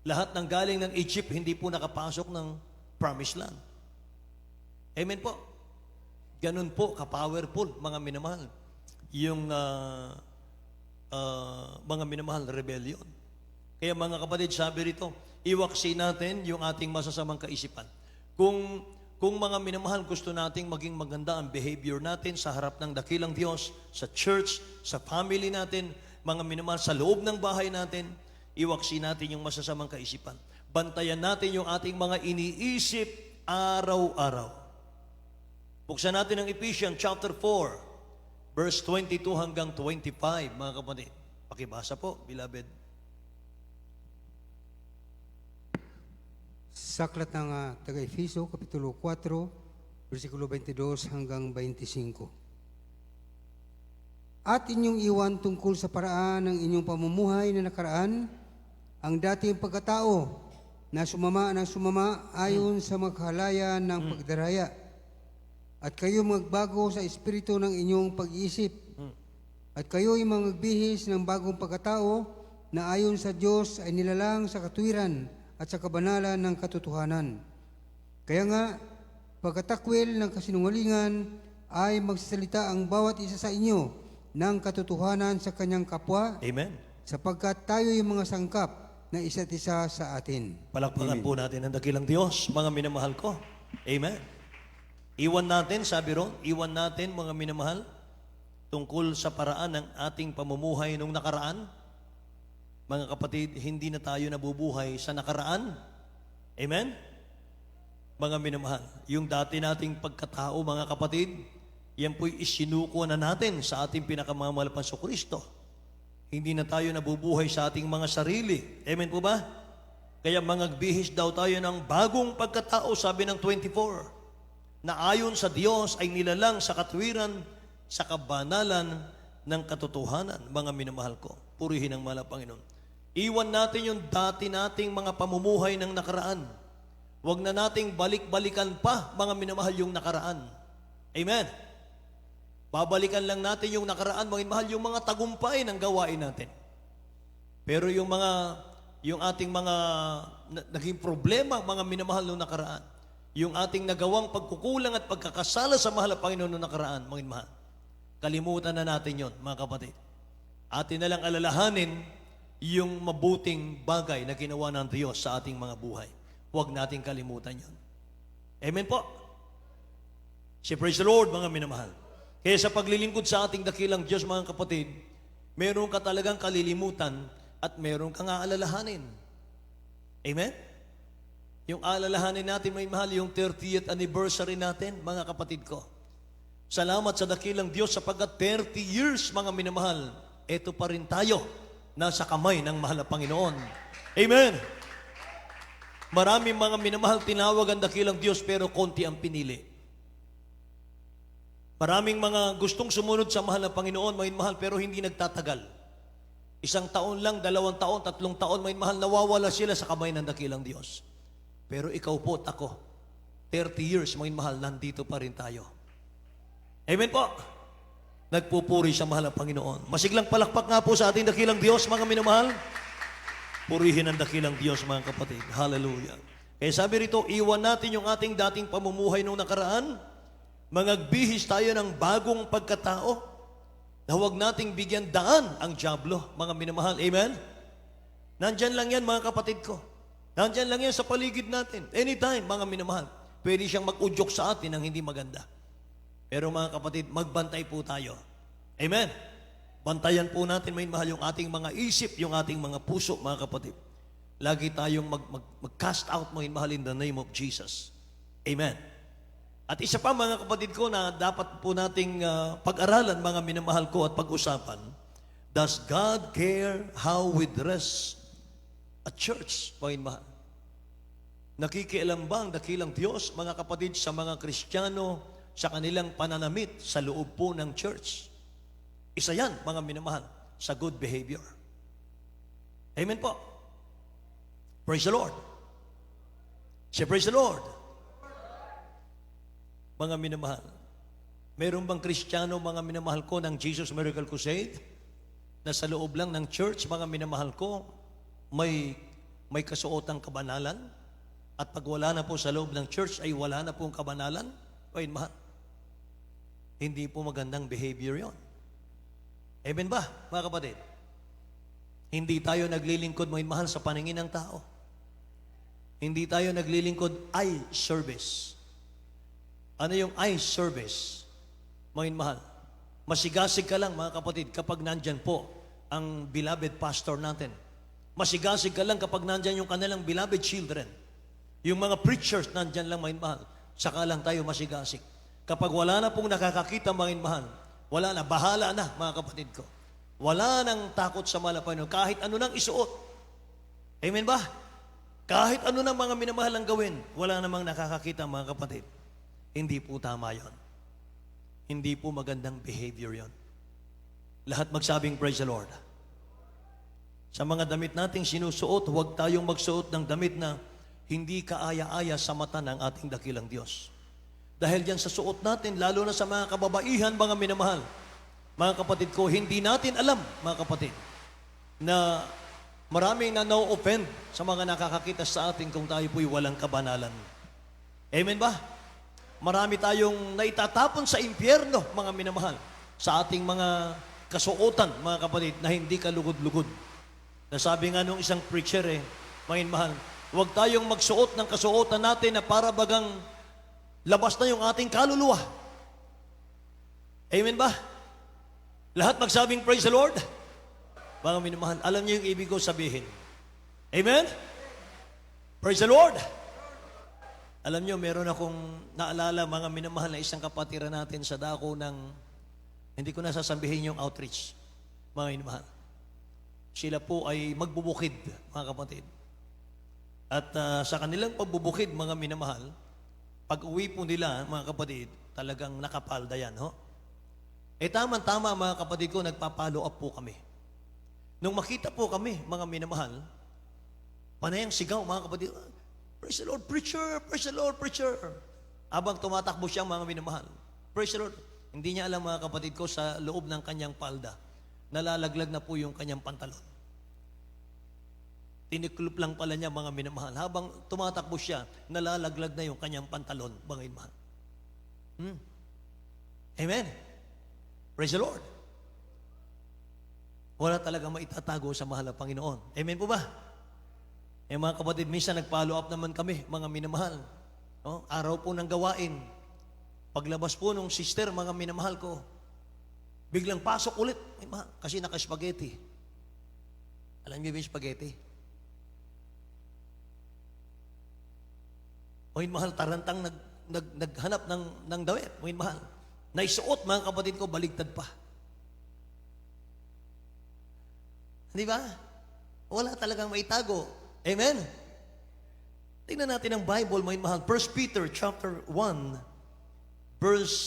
Lahat ng galing ng Egypt, hindi po nakapasok ng Promised Land. Amen po. Ganun po, ka-powerful, mga minamahal. Yung mga minamahal, rebellion. Kaya mga kapatid, sabi rito, iwaksi natin yung ating masasamang kaisipan. Kung mga minamahal, gusto nating maging maganda ang behavior natin sa harap ng dakilang Diyos, sa church, sa family natin, mga minamahal, sa loob ng bahay natin, iwaksi natin yung masasamang kaisipan. Bantayan natin yung ating mga iniisip araw-araw. Buksan natin ang Ephesians chapter 4, verse 22 hanggang 25, mga kapatid. Pakibasa po, beloved. Saklat ng taga-Efeso, Kapitulo 4, versikulo 22 hanggang 25. At inyong iwan tungkol sa paraan ng inyong pamumuhay na nakaraan, ang dating pagkatao na sumama ayon sa maghalaya ng pagdaraya. At kayo magbago sa espiritu ng inyong pag-iisip. At kayo'y magbihis ng bagong pagkatao na ayon sa Diyos ay nilalang sa katwiran at sa kabanalan ng katotohanan. Kaya nga, pagkatakwil ng kasinungalingan ay magsasalita ang bawat isa sa inyo ng katotohanan sa kanyang kapwa. Amen. Sapagkat tayo'y mga sangkap na isa't isa sa atin. Palakpakan po natin ang dakilang Diyos, mga minamahal ko. Amen. Iwan natin, sabi ron, iwan natin, mga minamahal, tungkol sa paraan ng ating pamumuhay nung nakaraan. Mga kapatid, hindi na tayo nabubuhay sa nakaraan. Amen? Mga minamahal, yung dati nating pagkatao, mga kapatid, yan po'y isinuko na natin sa ating pinakamamahal na Kristo. Hindi na tayo nabubuhay sa ating mga sarili. Amen po ba? Kaya mangagbihis daw tayo ng bagong pagkatao, sabi ng 24, na ayon sa Diyos ay nilalang sa katwiran, sa kabanalan ng katotohanan. Mga minamahal ko, purihin ang mahal na Panginoon. Iwan natin yung dati nating mga pamumuhay ng nakaraan. Huwag na nating balik-balikan pa, mga minamahal, yung nakaraan. Amen? Babalikan lang natin yung nakaraan, mga minamahal, yung mga tagumpay ng gawain natin. Pero yung ating mga naging problema, mga minamahal, nung nakaraan, yung ating nagawang pagkukulang at pagkakasala sa mahal na Panginoon nung nakaraan, mga minamahal, kalimutan na natin yon, mga kapatid. Atin na lang alalahanin yung mabuting bagay na ginawa ng Diyos sa ating mga buhay. Huwag nating kalimutan yon. Amen po. Si praise the Lord, mga minamahal. Kaya sa paglilingkod sa ating dakilang Diyos, mga kapatid, meron ka talagang kalilimutan at meron kang aalalahanin. Amen? Yung aalalahanin natin, may mahal, yung 30th anniversary natin, mga kapatid ko. Salamat sa dakilang Diyos sapagkat 30 years, mga minamahal, eto pa rin tayo, nasa kamay ng mahal na Panginoon. Amen? Maraming mga minamahal tinawag ang dakilang Diyos pero konti ang pinili. Maraming mga gustong sumunod sa mahal na Panginoon, mga mahal, pero hindi nagtatagal. 1 taon lang, 2 taon, 3 taon, mga mahal, nawawala sila sa kamay ng dakilang Diyos. Pero ikaw po at ako, 30 years, mga mahal, nandito pa rin tayo. Amen po. Nagpupuri sa mahal na Panginoon. Masiglang palakpak nga po sa ating dakilang Diyos, mga minamahal. Purihin ang dakilang Diyos, mga kapatid. Hallelujah. Kaya sabi rito, iwan natin yung ating dating pamumuhay nung nakaraan. Magbihis tayo ng bagong pagkatao na huwag nating bigyan daan ang dyablo, mga minamahal. Amen? Nandyan lang yan, mga kapatid ko. Nandyan lang yan sa paligid natin. Anytime, mga minamahal. Pwede siyang mag-udyok sa atin ng hindi maganda. Pero mga kapatid, magbantay po tayo. Amen? Bantayan po natin, mga minamahal, yung ating mga isip, yung ating mga puso, mga kapatid. Lagi tayong mag-cast out, mga minamahal, in the name of Jesus. Amen? At isa pa, mga kapatid ko, na dapat po nating pag-aralan, mga minamahal ko, at pag-usapan, does God care how we dress at church, mga minamahal? Nakikialam ba ang dakilang Diyos, mga kapatid, sa mga Kristiyano, sa kanilang pananamit sa loob po ng church? Isa yan, mga minamahal, sa good behavior. Amen po. Praise the Lord. Say, praise the Lord. Mga minamahal, meron bang Kristiyano, mga minamahal ko, ng Jesus Miracle Crusade, na sa loob lang ng church, mga minamahal ko, may kasuotang kabanalan? At pag wala na po sa loob ng church, ay wala na pong kabanalan? O yun, mahal? Hindi po magandang behavior yon. Amen ba, mga kapatid? Hindi tayo naglilingkod, mga mahal, sa paningin ng tao. Hindi tayo naglilingkod eye service. Ano yung eye service? Mga mahal, masigasig ka lang, mga kapatid, kapag nandyan po ang beloved pastor natin. Masigasig ka lang kapag nandyan yung kanilang beloved children. Yung mga preachers nandyan lang, mga mahal. Saka lang tayo masigasig. Kapag wala na pong nakakakita, mga mahal, wala na, bahala na, mga kapatid ko. Wala nang takot sa mahal na Panginoon. Kahit ano nang isuot. Amen ba? Kahit ano nang mga minamahal ang gawin, wala namang nakakakita, mga kapatid. Hindi po tama yon. Hindi po magandang behavior yon. Lahat magsabing praise the Lord. Sa mga damit nating sinusuot, huwag tayong magsuot ng damit na hindi kaaya-aya sa mata ng ating dakilang Diyos. Dahil yan sa suot natin, lalo na sa mga kababaihan, mga minamahal, mga kapatid ko, hindi natin alam, mga kapatid, na maraming na no-offend sa mga nakakakita sa atin kung tayo po'y walang kabanalan. Amen ba? Marami tayong naitatapon sa impyerno, mga minamahal, sa ating mga kasuotan, mga kapatid, na hindi kalugod-lugod. Nasabi nga nung isang preacher, mga minamahal, huwag tayong magsuot ng kasuotan natin na para bagang labas na yung ating kaluluwa. Amen ba? Lahat magsabing praise the Lord. Mga minamahal, alam niyo yung ibig ko sabihin. Amen? Praise the Lord. Alam niyo, meron akong naalala, mga minamahal, na isang kapatiran natin sa dako ng, hindi ko nasasabihin yung outreach, mga minamahal. Sila po ay magbubukid, mga kapatid. At sa kanilang pagbubukid, mga minamahal, pag uwi po nila, mga kapatid, talagang nakapalda yan, ho? Tama-tama, mga kapatid ko, nagpa-follow up po kami. Nung makita po kami, mga minamahal, panayang sigaw, mga kapatid, praise the Lord, preacher! Praise the Lord, preacher! Habang tumatakbo siya, mga minamahal, praise the Lord. Hindi niya alam, mga kapatid ko, sa loob ng kanyang palda, nalalaglag na po yung kanyang pantalon. Tiniklup lang pala niya, mga minamahal. Habang tumatakbo siya, nalalaglag na yung kanyang pantalon, mga minamahal. Amen? Praise the Lord. Wala talagang maitatago sa mahal na Panginoon. Amen po ba? Mga kapatid, minsan nag-follow up naman kami, mga minamahal. No? Araw po ng gawain. Paglabas po nung sister, mga minamahal ko, biglang pasok ulit. Kasi naka-spaghetti. Alam niyo ba yung spaghetti? Mga mahal, tarantang naghanap ng dawet. Mga mahal. Naisuot, mga kapatid ko, baligtad pa. Di ba? Wala talagang maitago. Amen? Tingnan natin ang Bible, mga mahal. 1 Peter chapter 1, verse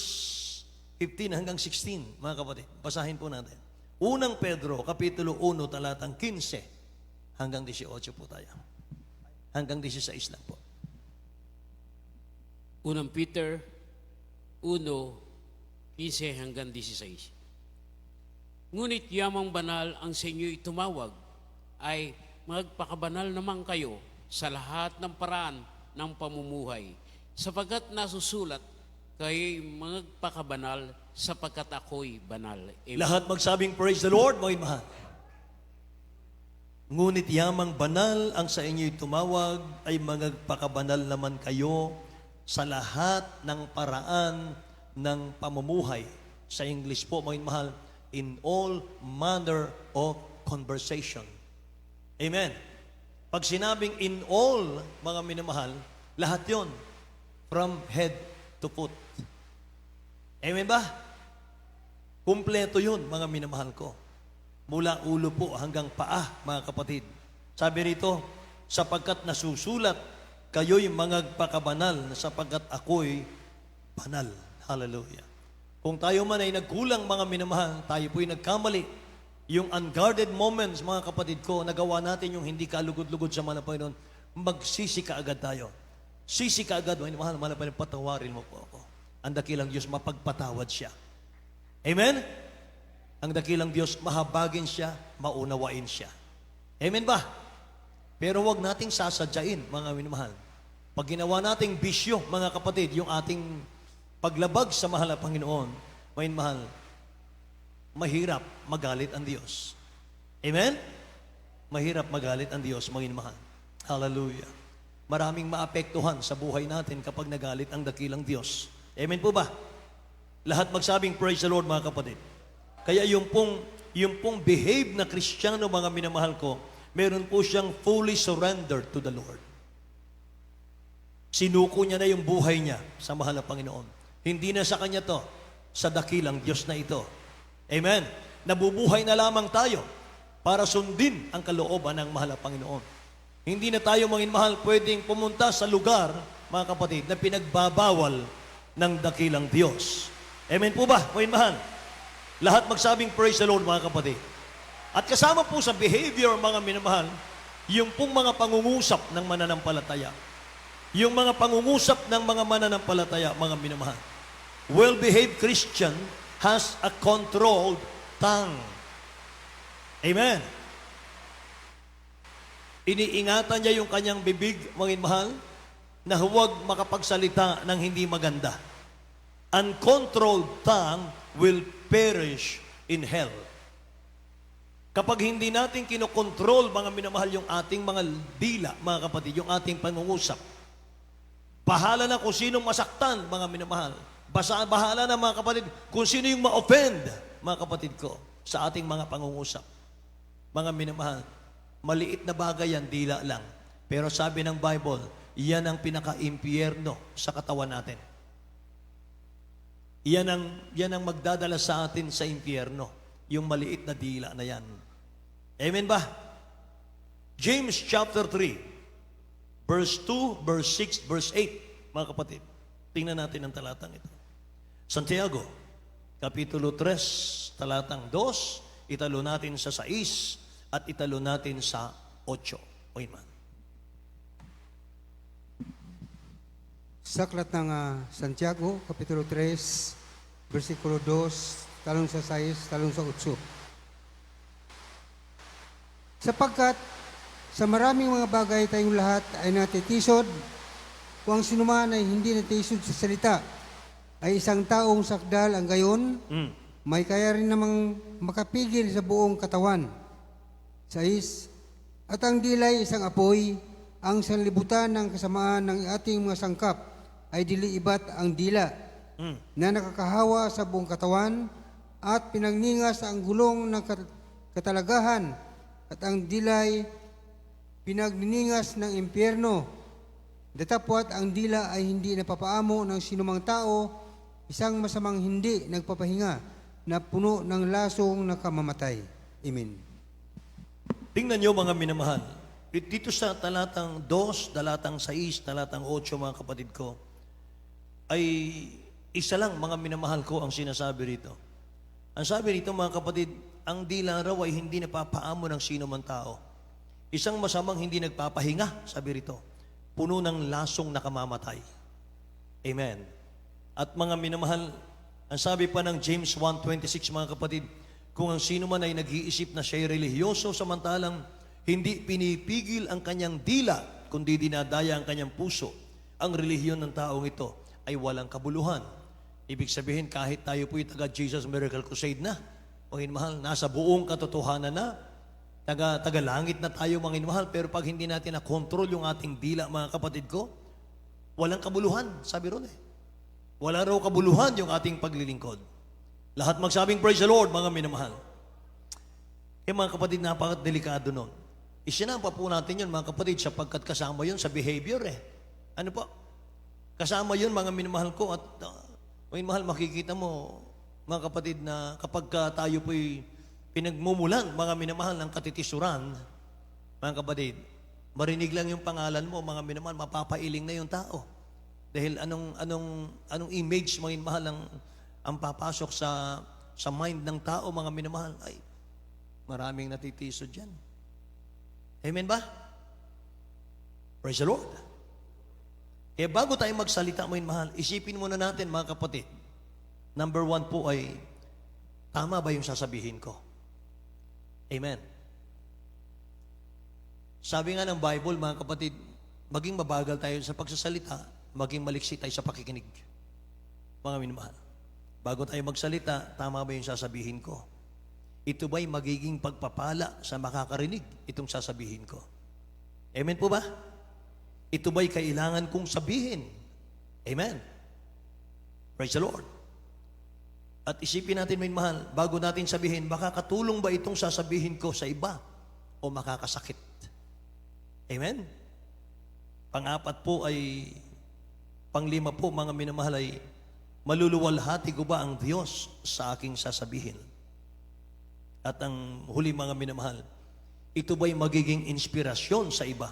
15 hanggang 16, mga kapatid. Basahin po natin. Unang Pedro, Kapitulo 1, talatang 15 hanggang 18 po tayo. Hanggang 16 lang po. Unang Peter 1:15 hanggang 16. Ngunit yamang banal ang sa inyo'y tumawag, ay magpakabanal naman kayo sa lahat ng paraan ng pamumuhay, sapagkat nasusulat, kayo'y magpakabanal sapagkat ako'y banal. Amen. Lahat magsabing praise the Lord, mga mahal. Ngunit yamang banal ang sa inyo'y tumawag, ay magpakabanal naman kayo sa lahat ng paraan ng pamumuhay. Sa English po, mga mahal, in all manner of conversation. Amen. Pag sinabing in all, mga minamahal, lahat yon, from head to foot. Amen ba? Kumpleto yun, mga minamahal ko. Mula ulo po hanggang paa, mga kapatid. Sabi rito, sapagkat nasusulat, kayo'y magpakabanal sapagkat ako'y banal. Hallelujah. Kung tayo man ay nagkulang, mga minamahal, tayo po'y nagkamali. Yung unguarded moments, mga kapatid ko, nagawa natin yung hindi kalugod-lugod sa mga Panginoon, magsisi ka agad tayo. Sisi ka agad, mahal, patawarin mo po ako. Ang dakilang Diyos, mapagpatawad siya. Amen? Ang dakilang Diyos, mahabagin siya, maunawain siya. Amen ba? Pero wag nating sasadyain, mga minamahal. Pag ginawa nating bisyo, mga kapatid, yung ating paglabag sa mahal na Panginoon, mahal, mahirap magalit ang Diyos. Amen? Mahirap magalit ang Diyos, mga minamahal. Hallelujah. Maraming maapektuhan sa buhay natin kapag nagalit ang dakilang Diyos. Amen po ba? Lahat magsabing praise the Lord, mga kapatid. Kaya yung pong behave na Kristiyano, mga minamahal ko, meron po siyang fully surrendered to the Lord. Sinuko niya na yung buhay niya sa mahal na Panginoon. Hindi na sa kanya to, sa dakilang Diyos na ito. Amen. Nabubuhay na lamang tayo para sundin ang kalooban ng mahal na Panginoon. Hindi na tayo, mga mahal, pwedeng pumunta sa lugar, mga kapatid, na pinagbabawal ng dakilang Diyos. Amen po ba, mga mahal? Lahat magsabing praise the Lord, mga kapatid. At kasama po sa behavior, mga minamahal, yung pong mga pangungusap ng mananampalataya. Yung mga pangungusap ng mga mananampalataya, mga minamahal. Well-behaved Christian has a controlled tongue. Amen. Iniingatan niya yung kanyang bibig, mga mahal, na huwag makapagsalita ng hindi maganda. Uncontrolled tongue will perish in hell. Kapag hindi natin kinokontrol, mga minamahal, yung ating mga dila, mga kapatid, yung ating pangungusap, bahala na kung sinong masaktan, mga minamahal. Bahala na, mga kapatid, kung sino yung ma-offend, mga kapatid ko, sa ating mga pangungusap. Mga minamahal, maliit na bagay yan, dila lang. Pero sabi ng Bible, yan ang pinaka-impyerno sa katawan natin. Yan ang magdadala sa atin sa impyerno. Yung maliit na dila na yan. Amen ba? James chapter 3, verse 2, verse 6, verse 8. Mga kapatid, tingnan natin ang talatang ito. Santiago, Kapitulo 3, talatang 2, italo natin sa 6 at italo natin sa 8. Amen. Sa aklat ng Santiago, Kapitulo 3, versikulo 2, talong sa 6, talong sa 8. Sapagkat sa maraming mga bagay tayong lahat ay natitisod, kung ang sinuman ay hindi natisod sa salita, ay isang taong sakdal ang gayon, may kaya rin namang makapigil sa buong katawan. 6. At ang dilay isang apoy, ang sanlibutan ng kasamaan ng ating mga sangkap ay dili iba't ang dila na nakakahawa sa buong katawan at pinagningas ang gulong ng katalagahan at ang dilay pinagningas ng impyerno. Datapwat ang dila ay hindi napapaamo ng sinumang tao, isang masamang hindi nagpapahinga na puno ng lasong na kamamatay. Amen. Tingnan nyo, mga minamahal. Dito sa talatang 2, talatang 6, talatang 8, mga kapatid ko, ay Isa lang, mga minamahal ko, ang sinasabi rito. Ang sabi rito, mga kapatid, ang dila raw ay hindi napapaamo ng sino man tao. Isang masamang hindi nagpapahinga, sabi rito, puno ng lasong nakamamatay. Amen. At mga minamahal, ang sabi pa ng James 1:26, mga kapatid, kung ang sino man ay nag-iisip na siya'y relihiyoso, samantalang hindi pinipigil ang kanyang dila, kundi dinadaya ang kanyang puso, ang relihiyon ng taong ito ay walang kabuluhan. Ibig sabihin, kahit tayo po'y taga Jesus Miracle Crusade na, Panginoon mahal, nasa buong katotohanan na, taga-langit na tayo, Panginoon mahal, pero pag hindi natin na-control yung ating dila, mga kapatid ko, walang kabuluhan, sabi ron eh. Wala raw kabuluhan yung ating paglilingkod. Lahat magsabing, praise the Lord, mga minamahal. Mga kapatid, napaka-delikado nun. Isinampa po natin yun, mga kapatid, sapagkat kasama yun sa behavior eh. Ano po? Kasama yun, mga minamahal ko, at mga mahal, makikita mo, mga kapatid, na kapag tayo po'y pinagmumulan, mga minamahal, ng katitisuran, mga kapatid, marinig lang yung pangalan mo, mga minamahal, mapapailing na yung tao. Dahil anong image, mga minamahal, ang papasok sa mind ng tao, mga minamahal, ay maraming natitiso dyan. Amen ba? Praise the Lord. Kaya bago tayo magsalita, mga minamahal, isipin muna natin, mga kapatid, number 1 po ay, tama ba yung sasabihin ko? Amen. Sabi nga ng Bible, mga kapatid, maging mabagal tayo sa pagsasalita, maging maliksi tayo sa pakikinig. Mga minamahal, bago tayo magsalita, tama ba yung sasabihin ko? Ito ba'y magiging pagpapala sa makakarinig, itong sasabihin ko? Amen po ba? Ito ba'y kailangan kong sabihin? Amen. Praise the Lord. At isipin natin, may mahal, bago natin sabihin, makakatulong ba itong sasabihin ko sa iba o makakasakit? Amen? Pang-apat po ay, pang-lima po, mga minamahal, ay maluluwalhati ko ba ang Diyos sa aking sasabihin? At ang huli, mga minamahal, ito ba'y magiging inspirasyon sa iba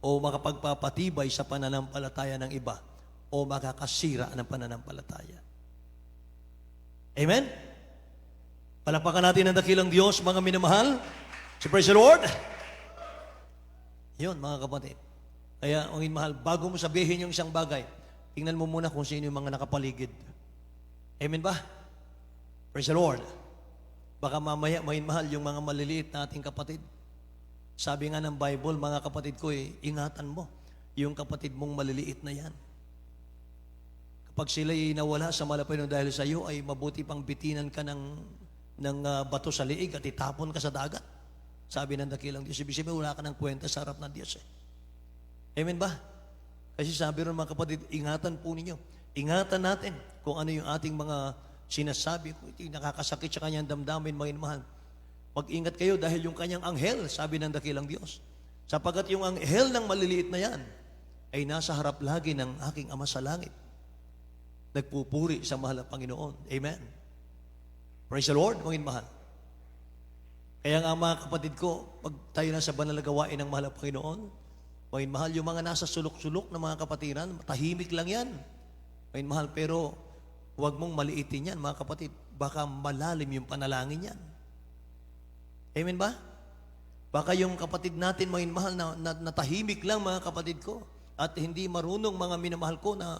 o makapagpapatibay sa pananampalataya ng iba o makakasira ng pananampalataya? Amen? Palakpakan natin ang dakilang Diyos, mga minamahal. So praise the Lord. Yun, mga kapatid. Kaya, ang mahal, bago mo sabihin yung isang bagay, tingnan mo muna kung sino yung mga nakapaligid. Amen ba? Praise the Lord. Baka mamaya, mga mahal, yung mga maliliit na ating kapatid. Sabi nga ng Bible, mga kapatid ko, ingatan mo yung kapatid mong maliliit na yan. Kapag sila'y nawala sa malapay dahil sa iyo, ay mabuti pang bitinan ka ng bato sa liig at itapon ka sa dagat. Sabi ng dakilang Diyos. Ibig sabihin, wala ka ng kwenta sa harap ng Diyos eh. Amen ba? Kasi sabi rin, mga kapatid, ingatan po ninyo. Ingatan natin kung ano yung ating mga sinasabi. Kung ito nakakasakit sa kanyang damdamin, mga mahal. Mag-ingat kayo dahil yung kanyang anghel, sabi ng dakilang Diyos. Sapagat yung anghel ng maliliit na yan, ay nasa harap lagi ng aking Ama sa langit. Nagpupuri sa mahal na Panginoon. Amen. Praise the Lord, mga mahal. Kaya nga, mga kapatid ko, pag tayo na sa banal na gawain ng mahal na Panginoon, mga mahal, yung mga nasa sulok-sulok na mga kapatiran, tahimik lang yan. Mga mahal, pero huwag mong maliitin yan, mga kapatid. Baka malalim yung panalangin yan. Amen ba? Baka yung kapatid natin, mga mahal, na tahimik lang, mga kapatid ko, at hindi marunong, mga minamahal ko, na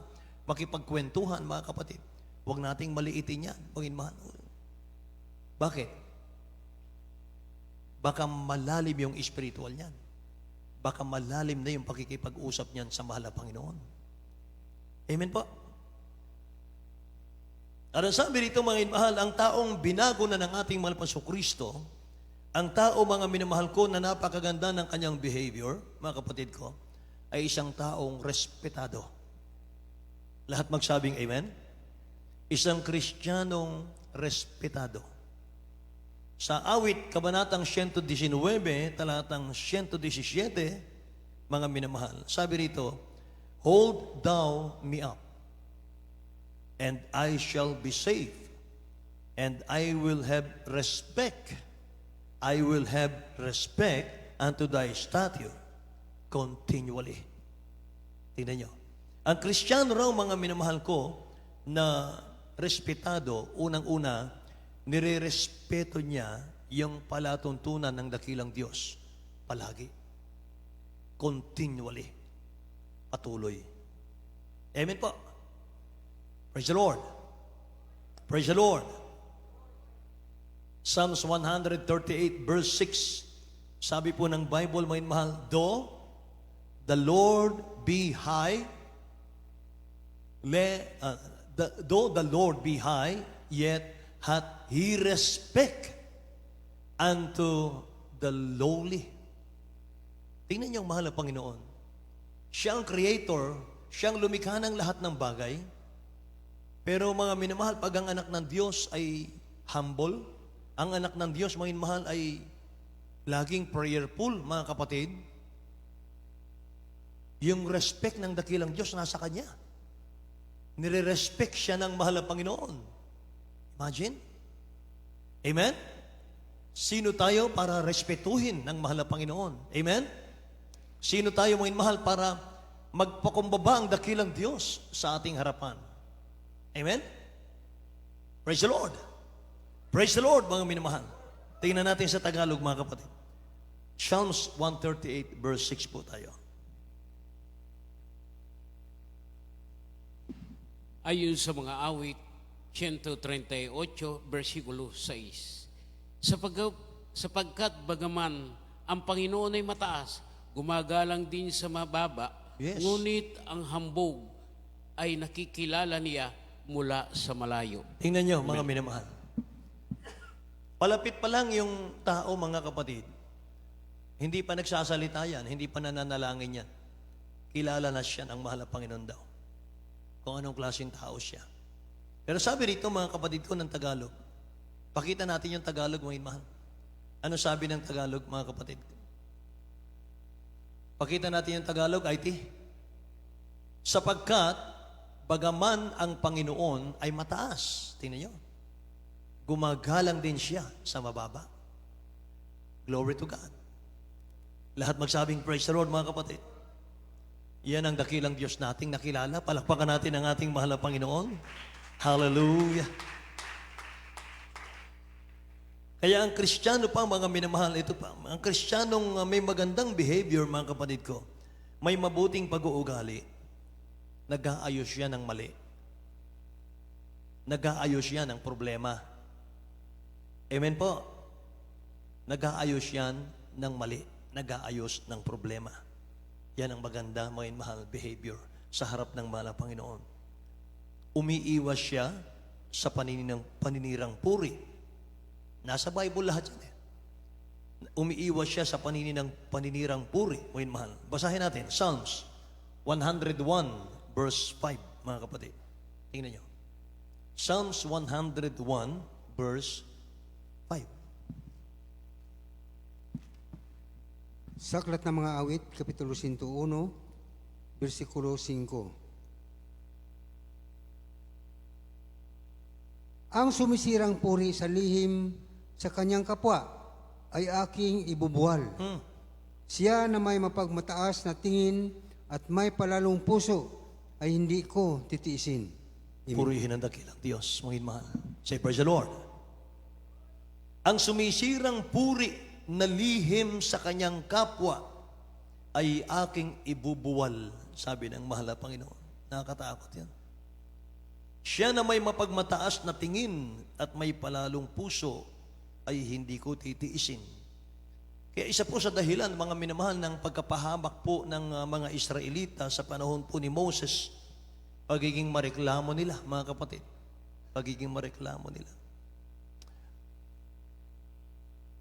makipagkwentuhan, mga kapatid. Huwag nating maliitin yan, mga mahal. Bakit? Baka malalim yung spiritual niyan. Baka malalim na yung pakikipag-usap niyan sa mahal na Panginoon. Amen po? At sabi rito, mga mahal, ang taong binago na ng ating mahal pa Kristo, ang tao, mga minamahal ko, na napakaganda ng kanyang behavior, mga kapatid ko, ay isang taong respetado. Lahat magsabing amen? Isang Kristiyanong respetado. Sa awit, kabanatang 119, talatang 117, mga minamahal, sabi rito, hold thou me up, and I shall be safe, and I will have respect. I will have respect unto thy statute continually. Tingnan nyo. Ang Kristiyano raw, mga minamahal ko, na respetado, unang-una, nire-respeto niya yung palatuntunan ng dakilang Diyos. Palagi. Continually. Patuloy. Amen po. Praise the Lord. Praise the Lord. Psalms 138 verse 6. Sabi po ng Bible, mga mahal, though the Lord be high, though the Lord be high, yet hath He respect unto the lowly. Tingnan niyo ang mahal na Panginoon. Siya ang creator, siya ang lumikha ng lahat ng bagay. Pero mga minamahal, pag ang anak ng Diyos ay humble, ang anak ng Diyos, mga minamahal, ay laging prayerful, mga kapatid, yung respect ng dakilang Diyos nasa Kanya. Nire-respect siya ng mahal na Panginoon. Imagine? Amen? Sino tayo para respetuhin ng mahal na Panginoon? Amen? Sino tayo, mga mahal, para magpakumbaba ang dakilang Diyos sa ating harapan? Amen? Praise the Lord. Praise the Lord, mga minamahal. Tingnan natin sa Tagalog, mga kapatid. Psalms 138 verse 6 po tayo. Ayon sa mga awit, 138, versikulo 6. Sapagkat bagaman ang Panginoon ay mataas, gumagalang din sa mababa, Yes. ngunit ang hambog ay nakikilala niya mula sa malayo. Tingnan nyo, mga minamahal. Palapit pa lang yung tao, mga kapatid. Hindi pa nagsasalita yan, hindi pa nananalangin yan. Kilala na siya ng mahal na Panginoon daw. Kung anong klaseng tao siya. Pero sabi rito, mga kapatid ko ng Tagalog, pakita natin yung Tagalog, mga mahal. Ano sabi ng Tagalog, mga kapatid? Pakita natin yung Tagalog, IT. Sapagkat, bagaman ang Panginoon ay mataas. Tingnan nyo. Gumagalang din siya sa mababa. Glory to God. Lahat magsabing praise the Lord, mga kapatid. Yan ang dakilang Diyos nating nakilala. Palakpakan natin ang ating mahal na Panginoon. Hallelujah. Kaya ang Kristiyano pa, mga minamahal, ito pa, ang Kristiyanong may magandang behavior, mga kapatid ko, may mabuting pag-uugali, nag-aayos siya ng mali. Nag-aayos siya ng problema. Amen po. Nag-aayos yan ng mali. Nag-aayos ng problema. Yan ang maganda, mga mahal, behavior sa harap ng mahal na Panginoon. Umiiwas siya sa paninirang puri. Nasa Bible lahat yan. Umiiwas siya sa paninirang puri, mga mahal. Basahin natin, Psalms 101 verse 5, mga kapatid. Tingnan nyo. Psalms 101 verse 5. Sa Aklat ng mga Awit, Kapitulo 101, versikulo 5. Ang sumisirang puri sa lihim sa kanyang kapwa ay aking ibubuwal. Siya na may mapagmataas na tingin at may palalong puso ay hindi ko titiisin. Amen. Purihin ang dakilang Diyos, mga mahal. Say, praise the Lord. Ang sumisirang puri na lihim sa kanyang kapwa ay aking ibubuwal, sabi ng mahal na Panginoon. Nakakatakot yan. Siya na may mapagmataas na tingin at may palalong puso ay hindi ko titiisin. Kaya isa po sa dahilan, mga minamahal, ng pagkapahamak po ng mga Israelita sa panahon po ni Moses, pagiging mareklamo nila, mga kapatid. Pagiging mareklamo nila.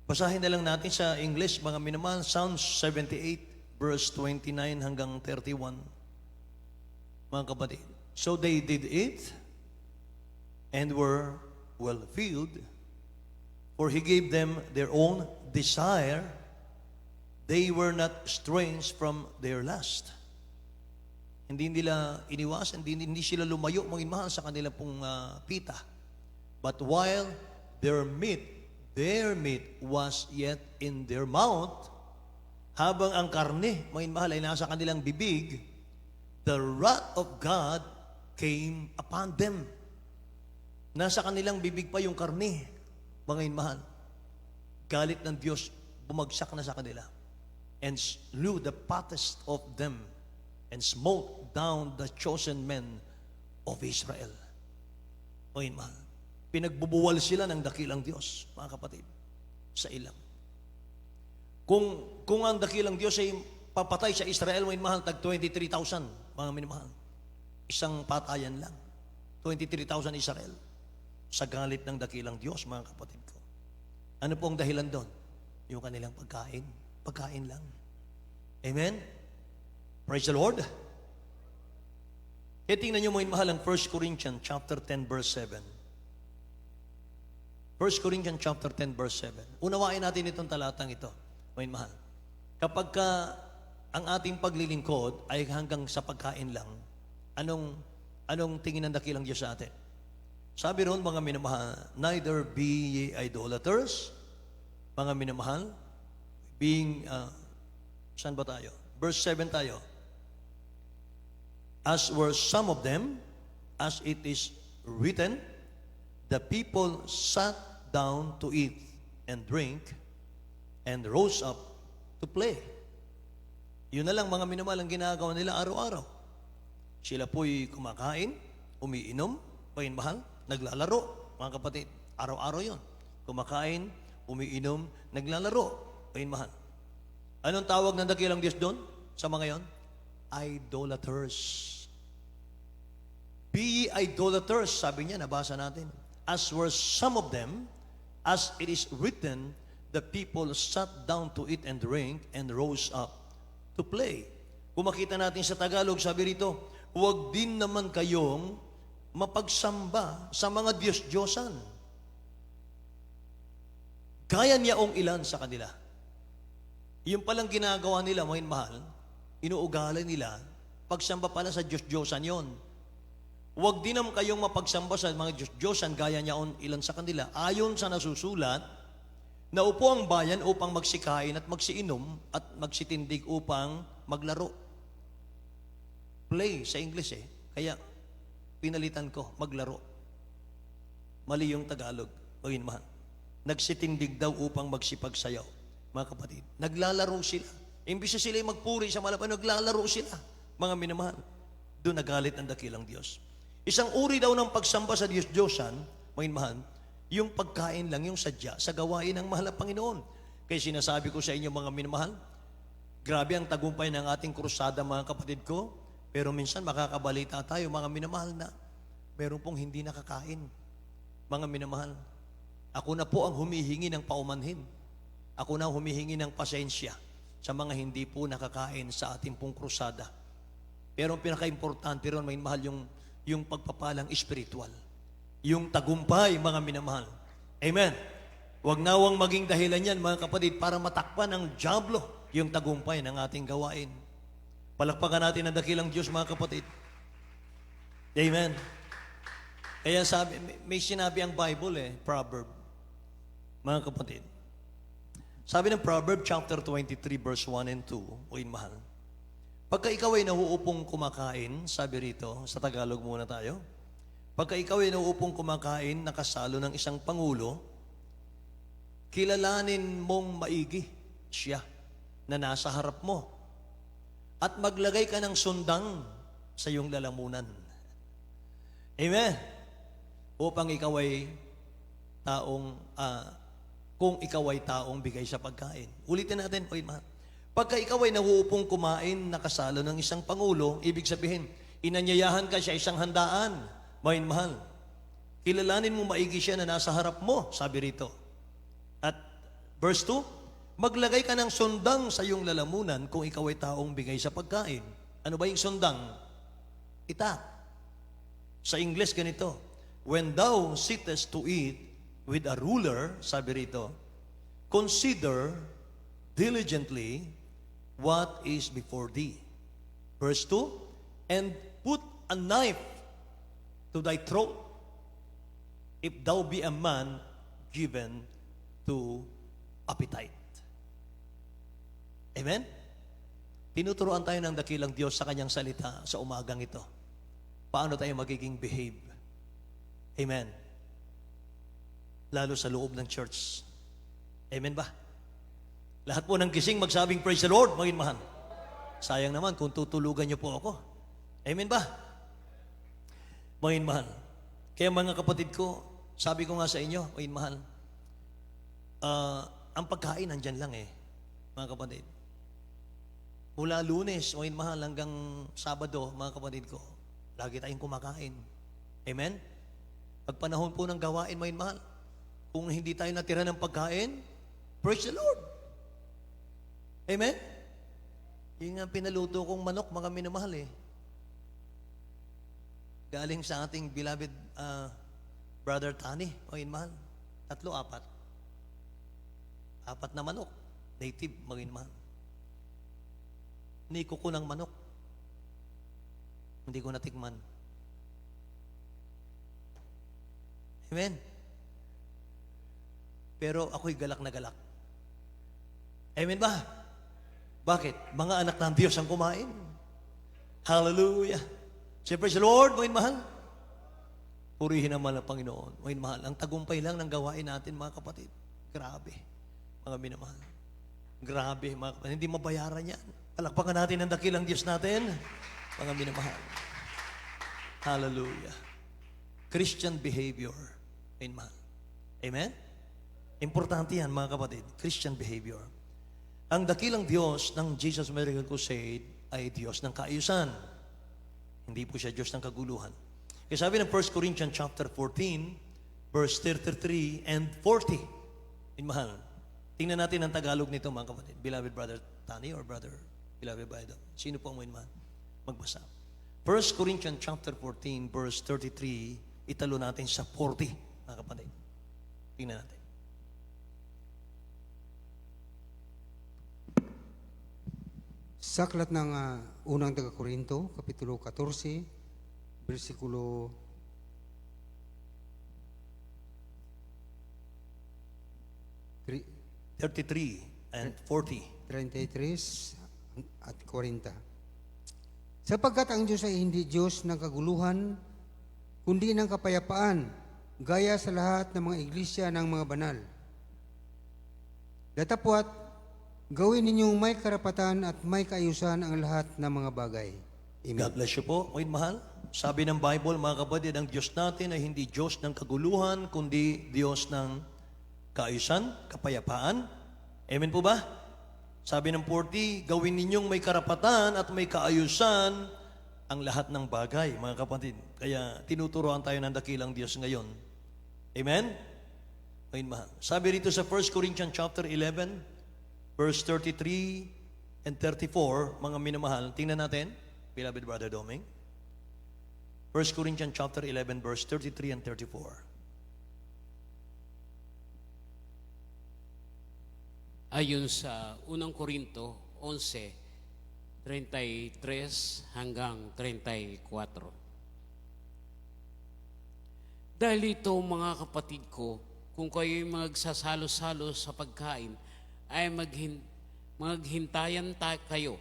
Basahin na lang natin sa English, mga minamahal, Psalms 78, verse 29 hanggang 31. Mga kapatid. So they did eat and were well filled, for he gave them their own desire. They were not estranged from their lust. Hindi nila iniwasan, hindi sila lumayo, mga mahal, sa kanila pong pita. But while their meat was yet in their mouth, habang ang karne, mga mahal, ay nasa kanilang bibig, the wrath of God came upon them. Nasa kanilang bibig pa yung karne, mga inmahal. Galit ng Diyos, bumagsak na sa kanila. And slew the fattest of them, and smote down the chosen men of Israel. Mga inmahal. Pinagbubuwal sila ng dakilang Diyos, mga kapatid, sa ilang. Kung ang dakilang Diyos ay papatay sa Israel, mga inmahal, tag 23,000, mga minamahal. Isang patayan lang. 23,000 Israel. Sa galit ng dakilang Diyos, mga kapatid ko. Ano pong dahilan doon? Yung kanilang pagkain. Pagkain lang. Amen? Praise the Lord. Kaya tingnan nyo mga mahal ang 1 Corinthians chapter 10 verse 7. 1 Corinthians chapter 10 verse 7. Unawain natin itong talatang ito, mga mahal. Kapag ang ating paglilingkod ay hanggang sa pagkain lang, anong tingin ng dakilang Diyos sa atin? Sabi ron, mga minamahal, neither be ye idolaters, mga minamahal, being, saan ba tayo? Verse 7 tayo. As were some of them, as it is written, the people sat down to eat and drink and rose up to play. Yun na lang mga minamahal ang ginagawa nila araw-araw. Sila po'y kumakain, umiinom, mahal, naglalaro, mga kapatid. Araw-araw yun. Kumakain, umiinom, naglalaro, mahal. Anong tawag ng dakilang Diyos doon sa mga yon? Idolaters. Be ye idolaters, sabi niya, nabasa natin. As were some of them, as it is written, the people sat down to eat and drink and rose up to play. Kung makita natin sa Tagalog, sabi rito, huwag din naman kayong mapagsamba sa mga Diyos-Diyosan. Gaya niyaong ilan sa kanila. Yung palang ginagawa nila, mga mahal, inuugali nila, pagsamba pala sa Diyos-Diyosan yon. Huwag din naman kayong mapagsamba sa mga Diyos-Diyosan gaya niyaon ilan sa kanila. Ayon sa nasusulat, naupo ang bayan upang magsikain at magsiinom at magsitindig upang maglaro. Play sa English eh. Kaya pinalitan ko, maglaro. Mali yung Tagalog. O yun mahal. Nagsitindig daw upang magsipagsayaw. Mga kapatid, naglalaro sila. Imbis na sila magpuri sa malapan, naglalaro sila. Mga minamahal. Doon nagalit ang dakilang Diyos. Isang uri daw ng pagsamba sa Diyos-Diyosan, mga mahal, yung pagkain lang, yung sadya, sa gawain ng mahal na Panginoon. Kaya sinasabi ko sa inyo mga minamahal, grabe ang tagumpay ng ating krusada mga kapatid ko, pero minsan makakabalita tayo mga minamahal na meron pong hindi nakakain. Mga minamahal, ako na po ang humihingi ng paumanhin. Ako na ang humihingi ng pasensya sa mga hindi po nakakain sa ating pong krusada. Pero ang pinaka-importante ron, mga minamahal, yung pagpapalang espiritual. Yung tagumpay, mga minamahal. Amen. Huwag nawang maging dahilan yan, mga kapatid, para matakpan ng dyablo yung tagumpay ng ating gawain. Palakpakan natin ang dakilang Diyos, mga kapatid. Amen. Kaya sabi, may sinabi ang Bible Proverb. Mga kapatid. Sabi ng Proverb chapter 23 verse 1 and 2, o mahal. Pagka ikaw ay nauupong kumakain, sabi rito, sa Tagalog muna tayo. Pagka ikaw ay nauupong kumakain, nakasalo ng isang pangulo, kilalanin mong maigi siya na nasa harap mo. At maglagay ka ng sundang sa iyong lalamunan. Amen. Upang ikaw ay taong, kung ikaw ay taong bigay sa pagkain. Ulitin natin, pagka ikaw ay nauupong kumain, nakasalo ng isang pangulo, ibig sabihin, inanyayahan ka sa isang handaan, mahal. Kilalanin mo maigi siya na nasa harap mo, sabi rito. At verse 2, maglagay ka ng sundang sa iyong lalamunan kung ikaw ay taong bigay sa pagkain. Ano ba yung sundang? Itak. Sa English ganito, when thou sittest to eat with a ruler, sabi rito, consider diligently what is before thee. Verse 2, and put a knife to thy throat, if thou be a man given to appetite. Amen? Tinuturoan tayo ng dakilang Diyos sa kanyang salita sa umagang ito. paano tayo magiging behave. Amen. Lalo sa loob ng church. Amen ba? Lahat po ng gising magsabing praise the Lord, mga mahal. Sayang naman kung tutulugan niyo po ako. Amen ba? Mga mahal. Kaya mga kapatid ko, sabi ko nga sa inyo, mga mahal, ang pagkain nandyan lang mga kapatid. Mula Lunes, mga mahal, hanggang Sabado, mga kapatid ko, lagi tayong kumakain. Amen? Pag panahon po ng gawain, mga mahal, kung hindi tayo natira ng pagkain, praise the Lord. Amen? Yung nga pinaluto kong manok, mga minamahal Galing sa ating beloved Brother Tani, mga mahal. 3, 4. 4 na manok. Native, mga mahal. Niko ko ng manok. Hindi ko natikman. Amen? Pero ako'y galak na galak. Amen ba? Bakit? Mga anak ng Diyos ang kumain. Hallelujah. Say, praise the Lord, mga mahal. Purihin naman ang Panginoon. Mga mahal, ang tagumpay lang ng gawain natin, mga kapatid. Grabe. Mga minamahal. Grabe, mga kapatid. Hindi mabayaran yan. Palakpakan natin ang dakilang Diyos natin. Mga minamahal. Hallelujah. Christian behavior. Mga mahal. Amen? Importante yan, mga kapatid. Christian behavior. Ang dakilang Diyos ng Jesus Miracle Crusade ay Diyos ng kaayusan. Hindi po siya Diyos ng kaguluhan. Kaya sabi ng 1 Corinthians chapter 14, verse 33 and 40. Mahal. Tingnan natin ang Tagalog nito, mga kapatid. Beloved Brother Tani or Brother Beloved Bido. Sino po ang mahal? Magbasa. 1 Corinthians chapter 14, verse 33, italo natin sa 40, mga kapatid. Tingnan natin. Sa aklat ng unang taga-Korinto, Kapitulo 14, versikulo 33 and 40. 33 at 40. Sapagkat ang Diyos ay hindi Diyos ng kaguluhan, kundi ng kapayapaan, gaya sa lahat ng mga iglesia ng mga banal. Datapwat, gawin ninyong may karapatan at may kaayusan ang lahat ng mga bagay. Amen. God bless you po, mga mahal. Sabi ng Bible, mga kapatid, ang Diyos natin ay hindi Diyos ng kaguluhan, kundi Diyos ng kaayusan, kapayapaan. Amen po ba? Sabi ng 40, gawin ninyong may karapatan at may kaayusan ang lahat ng bagay, mga kapatid. Kaya tinuturoan tayo ng dakilang Diyos ngayon. Amen? Amen, mahal. Sabi rito sa 1 Corinthians chapter 11, verse 33 and 34, mga minamahal, tingnan natin, beloved Brother Doming. 1 Corinthians chapter 11, verse 33 and 34. Ayon sa 1 Korinto 11, 33 hanggang 34. Dahil ito, mga kapatid ko, kung kayo'y magsasalo-salo sa pagkain, ay maghintayan kayo.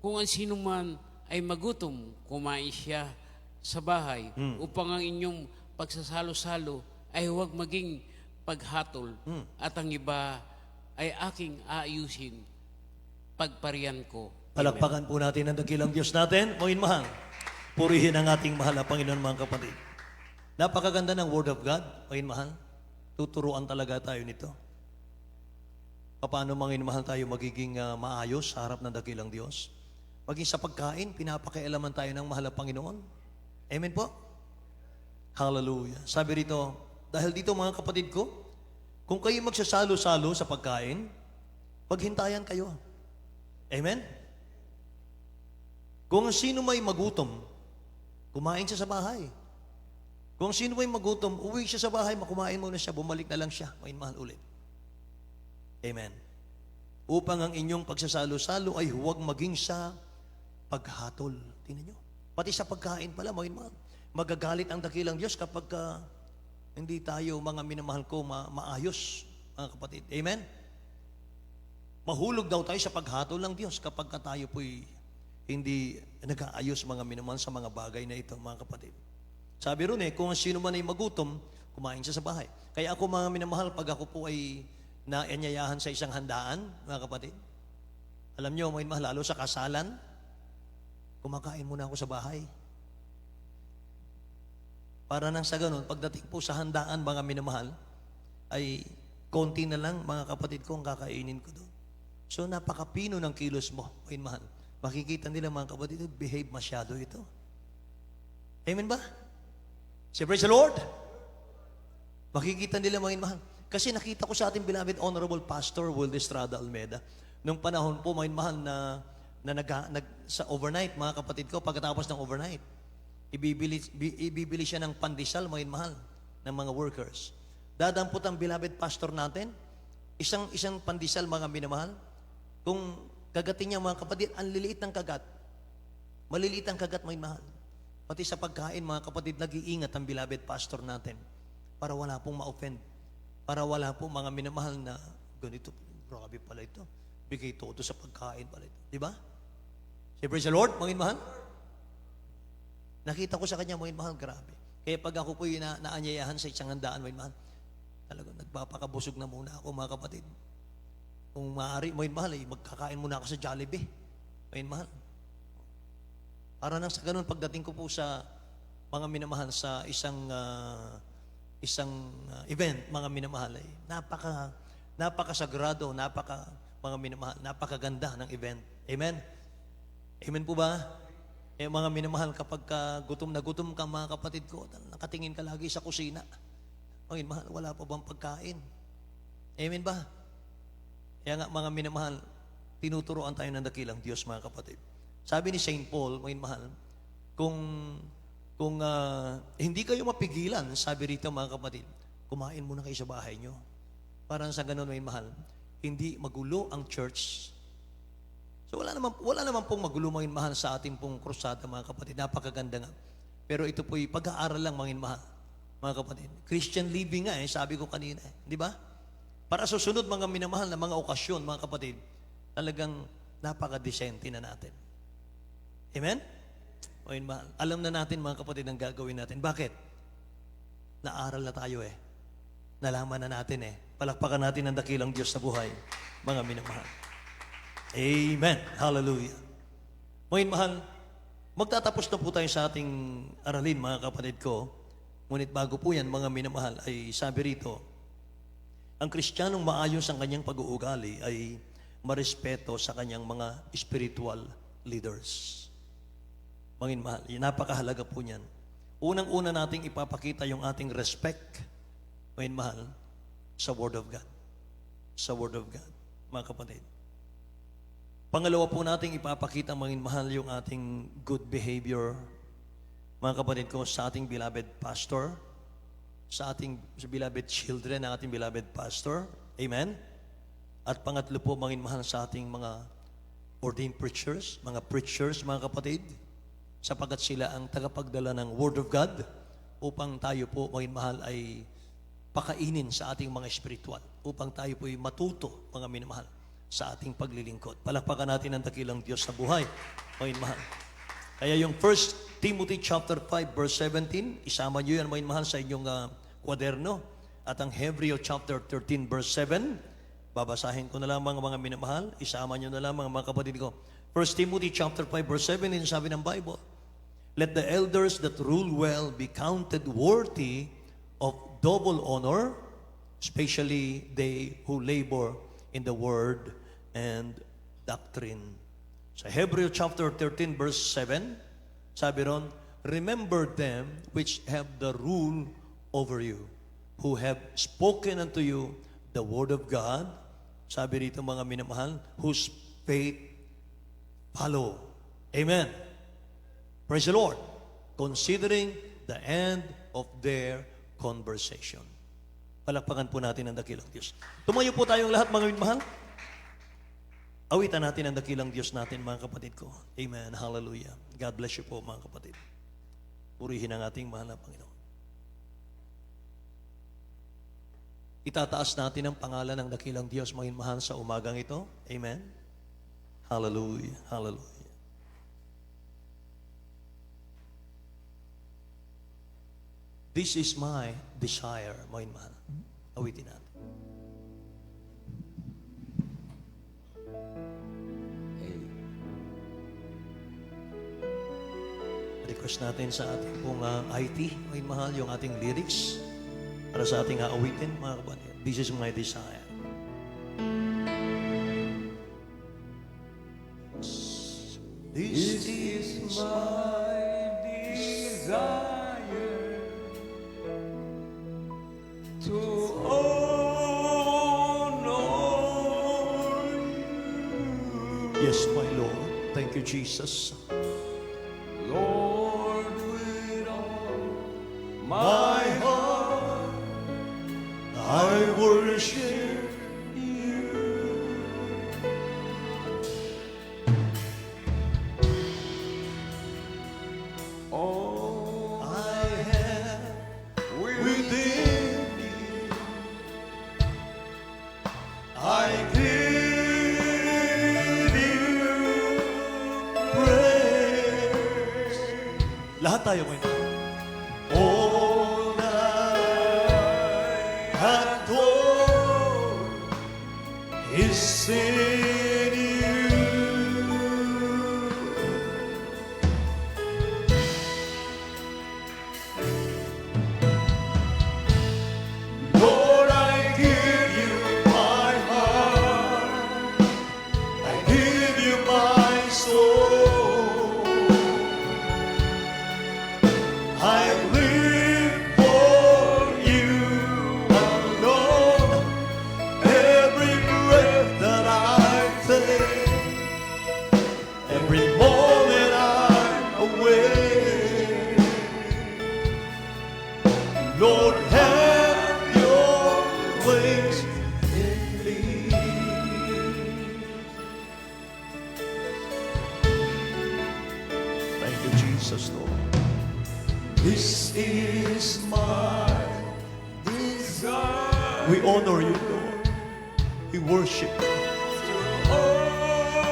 Kung ang sino man ay magutom, kumain siya sa bahay upang ang inyong pagsasalo-salo ay huwag maging paghatol at ang iba ay aking aayusin pagparian ko. Palakpakan po natin ang dakilang Diyos natin. Mga mahal, purihin ang ating mahal na Panginoon, mga kapatid. Napakaganda ng Word of God, mga mahal. Tuturuan talaga tayo nito. Paano, mga mahal, tayo magiging maayos sa harap ng dakilang Diyos? Maging sa pagkain, pinapakialaman tayo ng mahal na Panginoon. Amen po? Hallelujah. Sabi rito, dahil dito, mga kapatid ko, kung kayo magsasalo-salo sa pagkain, paghintayan kayo. Amen? Kung sino may magutom, kumain siya sa bahay. Kung sino may magutom, uwi siya sa bahay, makumain muna siya, bumalik na lang siya, may mahal ulit. Amen. Upang ang inyong pagsasalo-salo ay huwag maging sa paghatol. Tingnan nyo. Pati sa pagkain pala, mga mahal. Magagalit ang dakilang Diyos kapag hindi tayo, mga minamahal ko, maayos, mga kapatid. Amen? Mahulog daw tayo sa paghatol ng Diyos kapag tayo po'y hindi nag-aayos mga minamahal sa mga bagay na ito, mga kapatid. Sabi ron kung sino man ay magutom, kumain siya sa bahay. Kaya ako mga minamahal, pag ako po ay naanyayahan sa isang handaan, mga kapatid, alam nyo, mga minamahal, lalo sa kasalan, kumakain muna ako sa bahay. Para nang sa ganun, pagdating po sa handaan, mga minamahal, ay konti na lang, mga kapatid ko, ang kakainin ko doon. So, napakapino ng kilos mo, mga minamahal. Makikita nila, mga kapatid, behave masyado ito. Amen ba? Say, praise the Lord! Makikita nila, mga minamahal. Kasi nakita ko sa ating beloved Honorable Pastor Will Estrada Almeida, nung panahon po, mga minamahal, sa overnight, mga kapatid ko, pagkatapos ng overnight, ibibili siya ng pandesal, mga minamahal, ng mga workers. Dadampot ang beloved pastor natin, isang pandesal, mga minamahal, kung kagatin niya, mga kapatid, ang liliit ng kagat. Maliliit ang kagat, mga minamahal. Pati sa pagkain, mga kapatid, nag-iingat ang beloved pastor natin para wala pong ma-offend. Para wala pong mga minamahal na ganito, grabe pala ito. Bigay todo sa pagkain pala ito. Di ba? Say, praise the Lord, mga minamahal. Nakita ko sa kanya, mga minamahal, grabe. Kaya pag ako po yung naanyayahan sa isang handaan, mga minamahal, talagang nagpapakabusog na muna ako, mga kapatid. Kung maaari, mga minamahal, magkakain muna ako sa Jollibee. Mga minamahal. Para nang sa ganun, pagdating ko po sa mga minamahal sa isang event, mga minamahal, ay napakasagrado, mga minamahal, napakaganda ng event. Amen? Amen po ba? Mga minamahal, kapag gutom na gutom ka, mga kapatid ko, nakatingin ka lagi sa kusina. Mga minamahal, wala pa bang pagkain? Amen ba? Kaya nga, mga minamahal, tinuturoan tayo ng dakilang Diyos, mga kapatid. Sabi ni St. Paul, mga minamahal, kung hindi kayo mapigilan, sabi rito, mga kapatid, kumain muna kayo sa bahay nyo. Parang sa ganun, mga minamahal, hindi magulo ang church. So wala naman pong magulo, mga minamahal, sa ating pong krusada, mga kapatid. Napakaganda nga. Pero ito po'y pag-aaral lang, mga minamahal, mga kapatid. Christian living nga, sabi ko kanina. Di ba? Para susunod, mga minamahal, na mga okasyon, mga kapatid, talagang napaka-decente na natin. Amen? Mga minamahal, alam na natin, mga kapatid, ang gagawin natin. Bakit? Naaral na tayo Nalaman na natin Palakpakan natin ang dakilang Diyos na buhay, mga minamahal. Amen. Hallelujah. Mga minamahal, magtatapos na po tayo sa ating aralin, mga kapatid ko. Ngunit bago po yan, mga minamahal, ay sabi rito, ang Kristiyanong maayos ang kanyang pag-uugali ay marespeto sa kanyang mga spiritual leaders. Mga minamahal, napakahalaga po niyan. Unang-una nating ipapakita yung ating respect, mga minamahal, sa Word of God. Sa Word of God, mga kapatid. Pangalawa po nating ipapakita, mga minamahal, yung ating good behavior, mga kapatid ko, sa ating beloved pastor, sa beloved children ng ating beloved pastor. Amen? At pangatlo po, mga minamahal, sa ating mga ordained preachers, mga kapatid, sapagkat sila ang tagapagdala ng Word of God upang tayo po, mga minamahal, ay pakainin sa ating mga spiritual, upang tayo po ay matuto, mga minamahal, sa ating paglilingkod. Palakpakan natin ang dakilang Diyos na buhay, mga minamahal. Kaya yung 1 Timothy chapter 5 verse 17, isama nyo yan, mga minamahal, sa inyong kwaderno. At ang Hebreo chapter 13 verse 7, babasahin ko na lamang, mga minamahal, isama nyo na lamang, mga kapatid ko. 1 Timothy chapter 5 verse 7, sabi ng Bible, let the elders that rule well be counted worthy of double honor, especially they who labor in the word and doctrine. Sa Hebreo chapter 13 verse 7, sabi ron, remember them which have the rule over you, who have spoken unto you the word of God. Sabi rito, mga minamahal, whose faith follow. Amen. Praise the Lord. Considering the end of their conversation. Palakpakan po natin ang dakilang Diyos. Tumayo po tayong lahat, mga minamahal. Awitan natin ang dakilang Diyos natin, mga kapatid ko. Amen. Hallelujah. God bless you po, mga kapatid. Purihin ang ating mahal na Panginoon. Itataas natin ang pangalan ng dakilang Diyos, mga minamahal, sa umagang ito. Amen. Hallelujah. Hallelujah. This is my desire, mga mahal. Awitin natin. Request natin sa ating pong IT, mga mahal, yung ating lyrics para sa ating aawitin, mga kapatid. This is my desire. This is my desire to honor you. Yes, my Lord. Thank you, Jesus. Lord, with all my heart, I worship you. All I have within me, I give you praise. Lahat tayo ngayon. All I adore is in you. Lord, I give you my heart. I give you my soul. I live for you alone. Every breath that I take, every moment I'm awake, Lord, have your ways in me. Thank you, Jesus, Lord. This is my desire. We honor you, Lord. We worship you.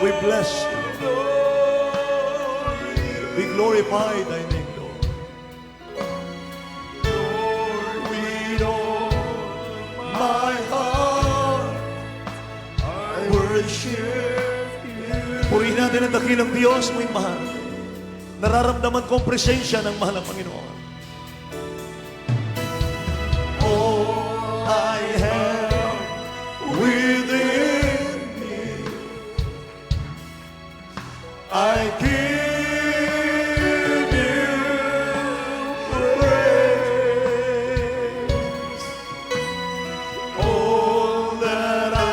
We bless you, Lord. We glorify thy name, Lord. Lord, with all my heart, I worship you. Purihin natin ang dakilang Diyos, may mahal. Nararamdaman ko ang presensya ng mahal ng Panginoon. All I have within me, I give you praise. All that I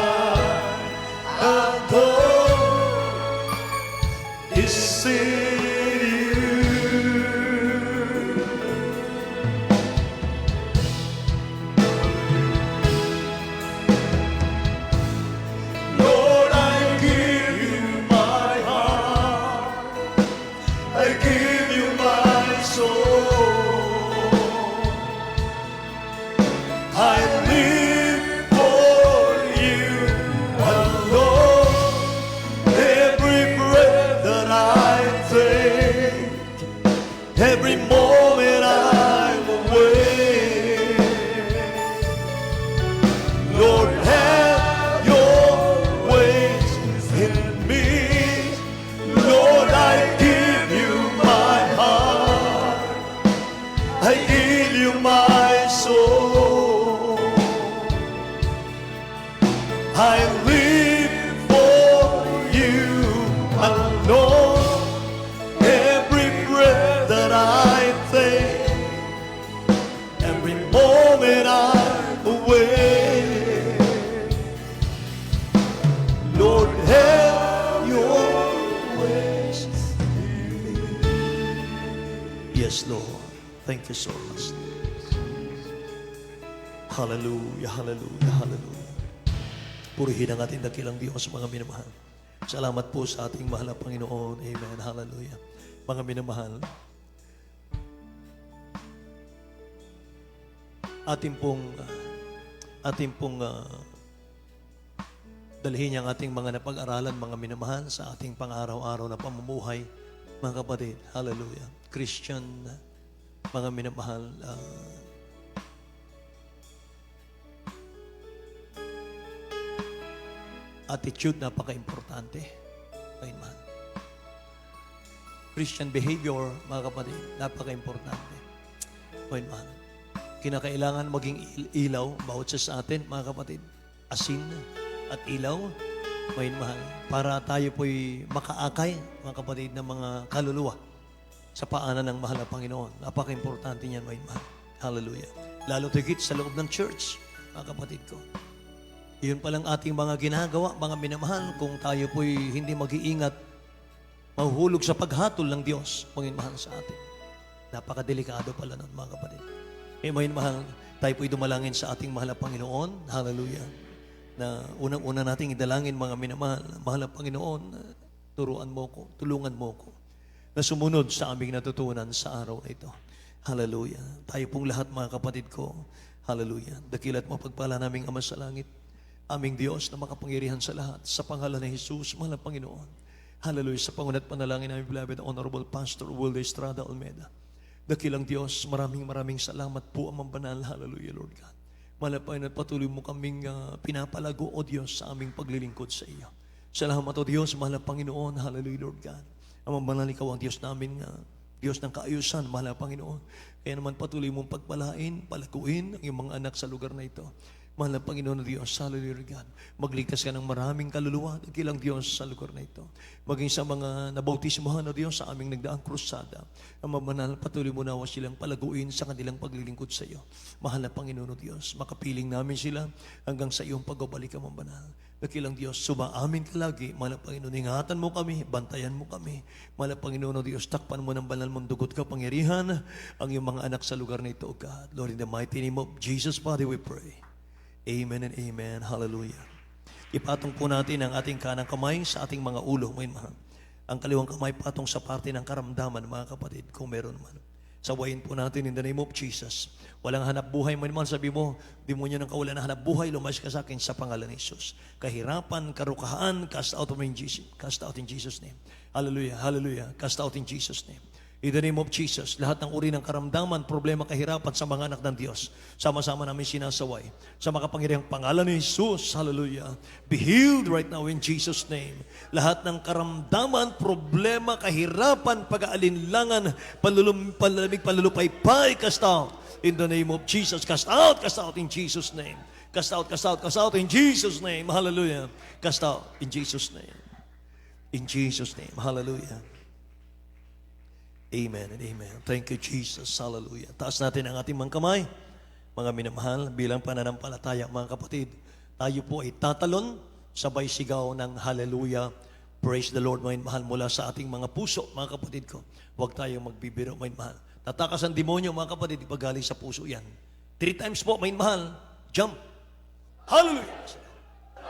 adore is in Lord, I give you my heart. I give you my soul. I live for you alone. Every breath that I take, every moment I'm awake, Lord, have your ways in me. Lord, I give you my heart. I give you my soul. I live for you alone. Every breath that I take, every moment I'm awake, Lord, have your ways in me. Yes, Lord. Thank you so much. Hallelujah, hallelujah, hallelujah. Purihin ang ating dakilang Diyos, mga minamahal. Salamat po sa ating mahal na Panginoon. Amen. Hallelujah. Mga minamahal, ating pong dalhin ang ating mga napag-aralan, mga minamahal, sa ating pang-araw-araw na pamumuhay, mga kapatid. Hallelujah. Christian mga minamahal, attitude napaka-importante. Mga minamahal. Christian behavior, mga kapatid, napaka-importante. Mga minamahal. Kinakailangan maging ilaw bawat sa atin, mga kapatid. Asin at ilaw, mga minamahal. Para tayo po'y makaakay, mga kapatid, ng mga kaluluwa sa paanan ng mahal na Panginoon. Napaka-importante niyan, mga minamahal. Hallelujah. Lalo tigit sa loob ng church, mga kapatid ko. Iyon palang ating mga ginagawa, mga minamahal, kung tayo po'y hindi mag-iingat, mahuhulog sa paghatol ng Diyos, Panginoon sa atin. Napakadelikado pala nun, mga kapatid. Mga mahal, tayo po'y dumalangin sa ating mahal na Panginoon, hallelujah, na unang-una nating idalangin, mga minamahal, mahal na Panginoon, turuan mo ko, tulungan mo ko, na sumunod sa aming natutunan sa araw na ito. Hallelujah. Tayo pong lahat, mga kapatid ko, hallelujah. Dakilat mo pagpala naming Ama sa langit, aming Diyos na makapangyarihan sa lahat, sa pangalan ni Jesus, mahal na Panginoon. Hallelujah. Sa pangunat panalangin namin, beloved Honorable Pastor Wilde Estrada Almeida. Dakilang Diyos, maraming salamat po, Amang Banal. Hallelujah, Lord God. Mahal na Panginoon, patuloy mo kaming pinapalago, O Diyos, sa aming paglilingkod sa iyo. Salamat, O Diyos, mahal na Panginoon. Hallelujah, Lord God. Amang Banal, ikaw ang Diyos namin, Diyos ng kaayusan, mahal na Panginoon. Kaya naman patuloy mong pagpalain, palaguin ang iyong mga anak sa lugar na ito. Mahal na Panginoon na Diyos, hallelujah God. Magligtas ka ng maraming kaluluwa, dakilang Diyos sa lugar na ito. Maging sa mga nabautismohan na Diyos sa aming nagdaang krusada. Ang mamanal, patuloy mo nawa silang palaguin sa kanilang paglilingkod sa iyo. Mahal na Panginoon na Diyos, makapiling namin sila hanggang sa iyong pagbabalik, Amang Banal. Dakilang Diyos, sumaamin ka lagi. Mahal na Panginoon, ingatan mo kami, bantayan mo kami. Mahal na Panginoon na Diyos, takpan mo ng banal mong dugot ka, pangyarihan ang iyong mga anak sa lugar na ito, O God. Lord, in the mighty name of Jesus, Father, we pray. Amen and amen. Hallelujah. Ipatong po natin ang ating kanang kamay sa ating mga ulo. Ang kaliwang kamay patong sa parte ng karamdaman, mga kapatid, kung meron man. Sawayin po natin in the name of Jesus. Walang hanap buhay man, sabi mo, demonyo ng kawalan na hanap buhay, lumayas ka sa akin sa pangalan ni Jesus. Kahirapan, karukahan, cast out in Jesus. Cast out in Jesus' name. Hallelujah, hallelujah. Cast out in Jesus' name. In the name of Jesus, lahat ng uri ng karamdaman, problema, kahirapan sa mga anak ng Diyos, sama-sama namin sinasaway. Sa makapangyarihang pangalan ni Jesus, hallelujah, be healed right now in Jesus' name. Lahat ng karamdaman, problema, kahirapan, pag-aalinlangan, panlalamig, panlulupaypay, cast out in the name of Jesus. Cast out in Jesus' name. Cast out in Jesus' name. Hallelujah. Cast out in Jesus' name. In Jesus' name. Hallelujah. Amen and amen. Thank you, Jesus. Hallelujah. Taas natin ang ating mga kamay, mga minamahal, bilang pananampalataya, mga kapatid. Tayo po ay tatalon, sabay sigaw ng hallelujah. Praise the Lord, mga minamahal, mula sa ating mga puso, mga kapatid ko. Huwag tayong magbibiro, mga minamahal. Tatakas ang demonyo, mga kapatid, ipagaling sa puso yan. 3 times po, mga minamahal, jump. Hallelujah.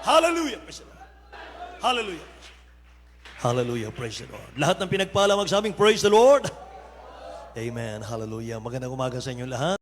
Hallelujah. Hallelujah. Hallelujah, praise the Lord. Lahat ng pinagpala magsabing, praise the Lord. Amen, hallelujah. Magandang umaga sa inyo lahat.